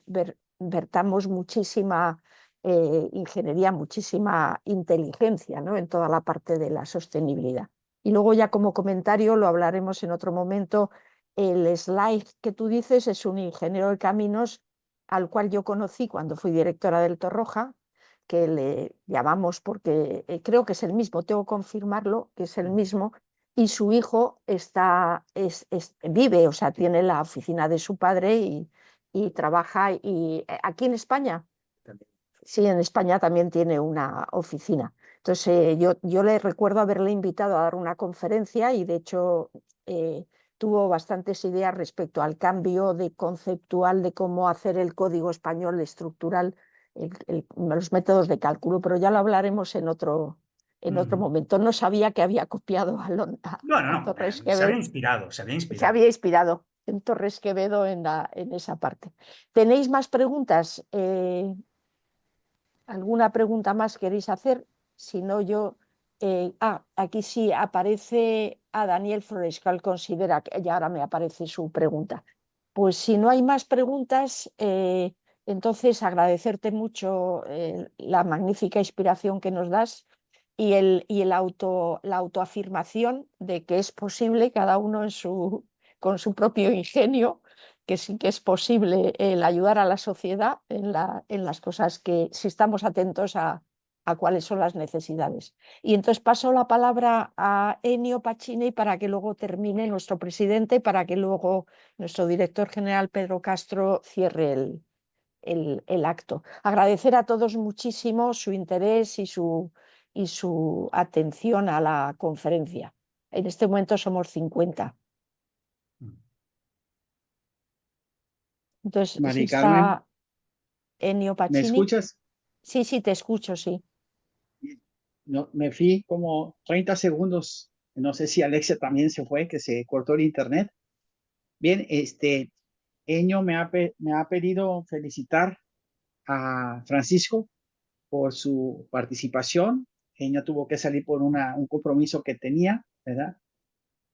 vertamos muchísima ingeniería, muchísima inteligencia, ¿no? En toda la parte de la sostenibilidad. Y luego ya como comentario, lo hablaremos en otro momento, el slide que tú dices es un ingeniero de caminos al cual yo conocí cuando fui directora del Torroja, que le llamamos porque creo que es el mismo, tengo que confirmarlo, que es el mismo, y su hijo vive, o sea, tiene la oficina de su padre y trabaja y aquí en España. Sí, en España también tiene una oficina. Entonces, yo le recuerdo haberle invitado a dar una conferencia y de hecho tuvo bastantes ideas respecto al cambio de conceptual de cómo hacer el código español estructural, los métodos de cálculo, pero ya lo hablaremos en otro en otro momento. No sabía que había copiado a Bueno, no, Torres se Quevedo. había inspirado, se había Se inspirado. había inspirado en Torres Quevedo en esa parte. ¿Tenéis más preguntas? ¿Alguna pregunta más queréis hacer? Si no, yo... aquí sí aparece a Daniel Flores, que él considera que ya ahora me aparece su pregunta. Pues si no hay más preguntas, entonces agradecerte mucho la magnífica inspiración que nos das y la autoafirmación de que es posible, cada uno con su propio ingenio, que sí que es posible el ayudar a la sociedad en las cosas que, si estamos atentos a cuáles son las necesidades. Y entonces paso la palabra a Ennio Pacini para que luego termine nuestro presidente, para que luego nuestro director general Pedro Castro cierre el acto. Agradecer a todos muchísimo su interés y su atención a la conferencia. En este momento somos 50. Entonces, si Mari Carmen, está Ennio ¿me Pacini. escuchas? Sí, te escucho, sí. No, me fui como 30 segundos. No sé si Alexia también se fue, que se cortó el internet. Bien, Eño me ha pedido felicitar a Francisco por su participación. Eño tuvo que salir por un compromiso que tenía, ¿verdad?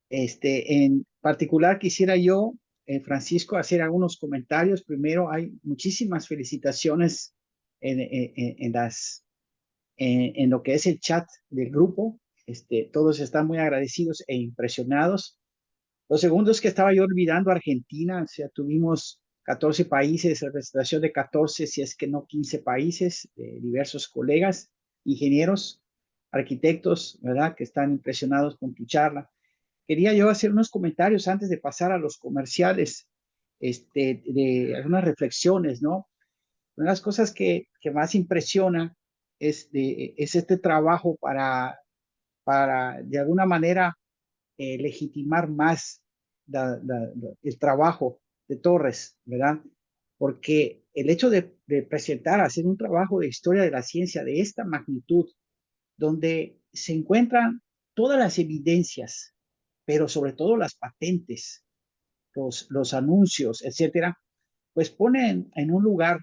En particular quisiera yo, Francisco, hacer algunos comentarios. Primero, hay muchísimas felicitaciones en lo que es el chat del grupo. Todos están muy agradecidos e impresionados. Lo segundo es que estaba yo olvidando Argentina, o sea, tuvimos 14 países, representación de 14, si es que no 15 países, de diversos colegas, ingenieros, arquitectos, ¿verdad? Que están impresionados con tu charla. Quería yo hacer unos comentarios antes de pasar a los comerciales, de algunas reflexiones, ¿no? Una de las cosas que más impresiona es este trabajo para de alguna manera, legitimar más el trabajo de Torres, ¿verdad? Porque el hecho de presentar, hacer un trabajo de historia de la ciencia de esta magnitud, donde se encuentran todas las evidencias, pero sobre todo las patentes, los anuncios, etcétera, pues pone en un lugar,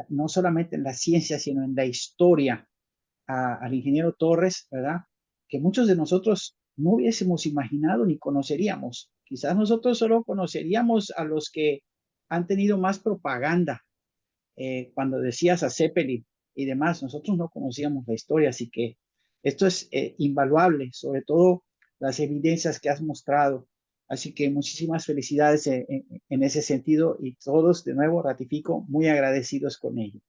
no solamente en la ciencia, sino en la historia, al ingeniero Torres, ¿verdad? Que muchos de nosotros no hubiésemos imaginado ni conoceríamos. Quizás nosotros solo conoceríamos a los que han tenido más propaganda, cuando decías a Zeppelin y demás, nosotros no conocíamos la historia, así que esto es invaluable, sobre todo las evidencias que has mostrado. Así que muchísimas felicidades en ese sentido y todos, de nuevo, ratifico, muy agradecidos con ello.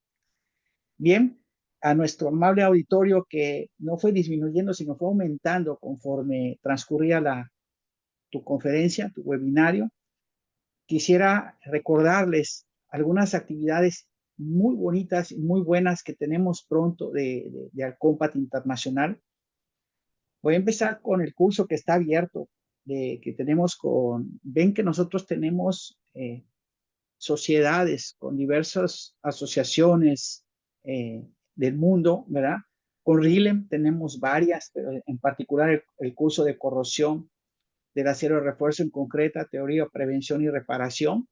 Bien, a nuestro amable auditorio que no fue disminuyendo, sino fue aumentando conforme transcurría tu conferencia, tu webinario, quisiera recordarles algunas actividades muy bonitas y muy buenas que tenemos pronto de Alcompat Internacional. Voy a empezar con el curso que está abierto, que tenemos ven que nosotros tenemos sociedades con diversas asociaciones del mundo, ¿verdad? Con RILEM tenemos varias, pero en particular el curso de corrosión del acero de refuerzo en concreta, teoría, prevención y reparación.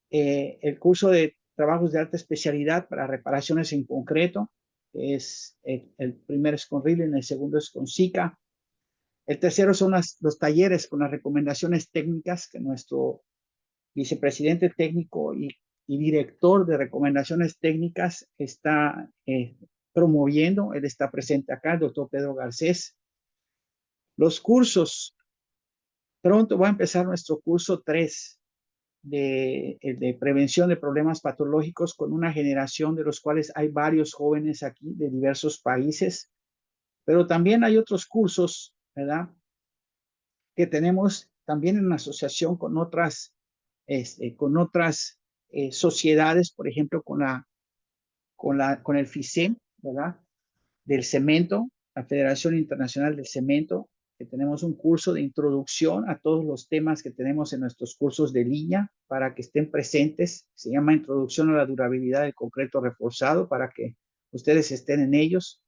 El curso de trabajos de alta especialidad para reparaciones en concreto, que es el primero es con RILEM, el segundo es con SICA. El tercero son los talleres con las recomendaciones técnicas que nuestro vicepresidente técnico y director de recomendaciones técnicas está promoviendo. Él está presente acá, el doctor Pedro Garcés. Los cursos, pronto va a empezar nuestro curso 3 de prevención de problemas patológicos con una generación de los cuales hay varios jóvenes aquí de diversos países, pero también hay otros cursos, ¿verdad? Que tenemos también en asociación con otras sociedades, por ejemplo, con el FICEM, ¿verdad? Del cemento, la Federación Internacional del Cemento, que tenemos un curso de introducción a todos los temas que tenemos en nuestros cursos de línea para que estén presentes. Se llama Introducción a la Durabilidad del Concreto Reforzado para que ustedes estén en ellos.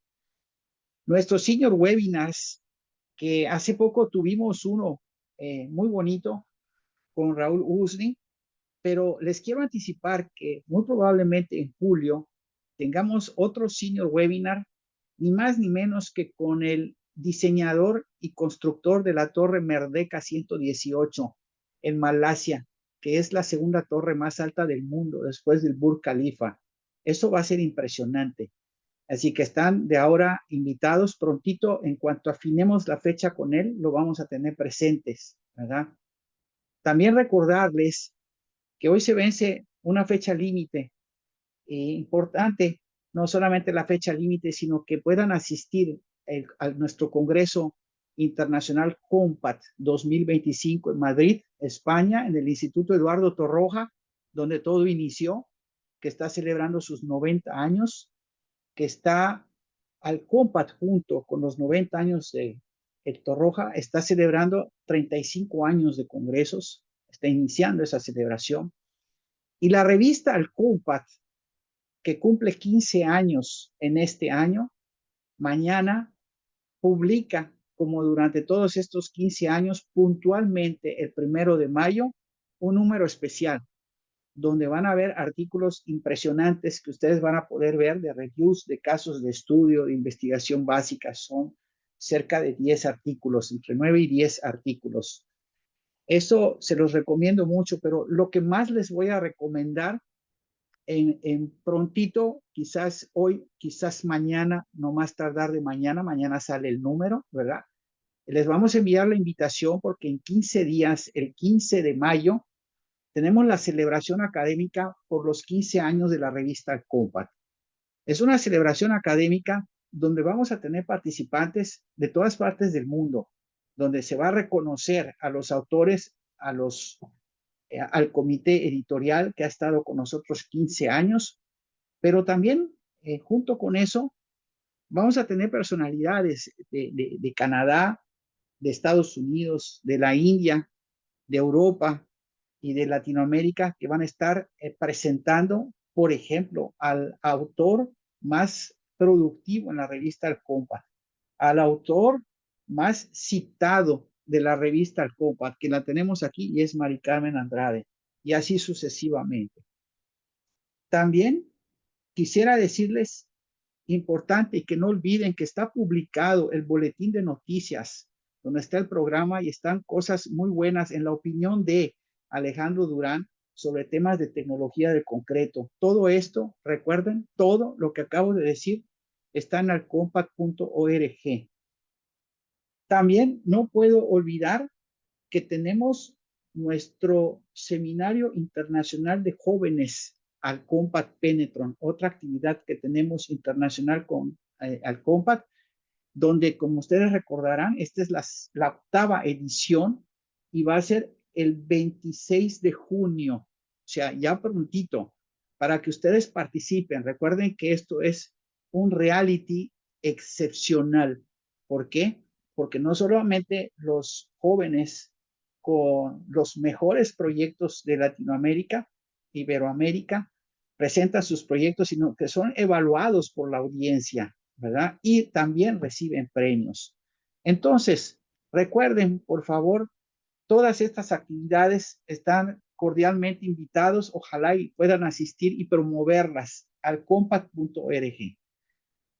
Nuestros senior webinars, que hace poco tuvimos uno muy bonito con Raúl Usni, pero les quiero anticipar que muy probablemente en julio tengamos otro senior webinar, ni más ni menos que con el diseñador y constructor de la torre Merdeka 118 en Malasia, que es la segunda torre más alta del mundo después del Burj Khalifa. Eso va a ser impresionante. Así que están de ahora invitados prontito. En cuanto afinemos la fecha con él, lo vamos a tener presentes, ¿verdad? También recordarles que hoy se vence una fecha límite importante, no solamente la fecha límite, sino que puedan asistir a nuestro Congreso Internacional COMPAT 2025 en Madrid, España, en el Instituto Eduardo Torroja, donde todo inició, que está celebrando sus 90 años, que está al COMPAT junto con los 90 años de Torroja, está celebrando 35 años de congresos, está iniciando esa celebración. Y la revista Al COMPAT, que cumple 15 años en este año, mañana publica, como durante todos estos 15 años, puntualmente el 1 de mayo, un número especial, donde van a haber artículos impresionantes que ustedes van a poder ver de reviews, de casos de estudio, de investigación básica. Son cerca de 10 artículos, entre 9 y 10 artículos. Eso se los recomiendo mucho, pero lo que más les voy a recomendar en prontito, quizás hoy, quizás mañana, no más tardar de mañana, mañana sale el número, ¿verdad? Les vamos a enviar la invitación porque en 15 días, el 15 de mayo, tenemos la celebración académica por los 15 años de la revista COMPAT. Es una celebración académica donde vamos a tener participantes de todas partes del mundo, donde se va a reconocer a los autores, al comité editorial que ha estado con nosotros 15 años, pero también junto con eso vamos a tener personalidades de Canadá, de Estados Unidos, de la India, de Europa y de Latinoamérica que van a estar presentando, por ejemplo, al autor más productivo en la revista El Compat, al autor más citado de la revista El Compat, que la tenemos aquí y es Mari Carmen Andrade, y así sucesivamente. También quisiera decirles, importante, y que no olviden que está publicado el boletín de noticias, donde está el programa y están cosas muy buenas en la opinión de Alejandro Durán sobre temas de tecnología del concreto. Todo esto, recuerden, todo lo que acabo de decir está en alcompact.org. También no puedo olvidar que tenemos nuestro seminario internacional de jóvenes al Compact Penetron, otra actividad que tenemos internacional con al Compact, donde, como ustedes recordarán, esta es la octava edición y va a ser el 26 de junio, o sea, ya prontito, para que ustedes participen. Recuerden que esto es un reality excepcional. ¿Por qué? Porque no solamente los jóvenes con los mejores proyectos de Latinoamérica, Iberoamérica, presentan sus proyectos, sino que son evaluados por la audiencia, ¿verdad? Y también reciben premios. Entonces, recuerden, por favor, todas estas actividades están cordialmente invitados. Ojalá y puedan asistir y promoverlas al compact.org.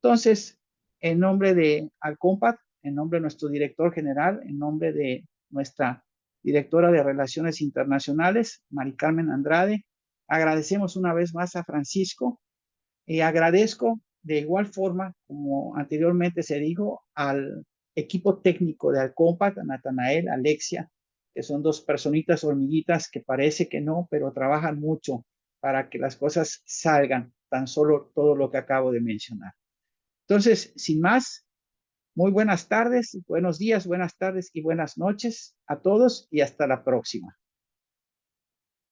Entonces, en nombre de Alcompat, en nombre de nuestro director general, en nombre de nuestra directora de Relaciones Internacionales, Mari Carmen Andrade, agradecemos una vez más a Francisco y agradezco de igual forma, como anteriormente se dijo, al equipo técnico de Alcompat, a Natanael, a Alexia, que son dos personitas hormiguitas que parece que no, pero trabajan mucho para que las cosas salgan, tan solo todo lo que acabo de mencionar. Entonces, sin más, muy buenas tardes, buenos días, buenas tardes y buenas noches a todos y hasta la próxima.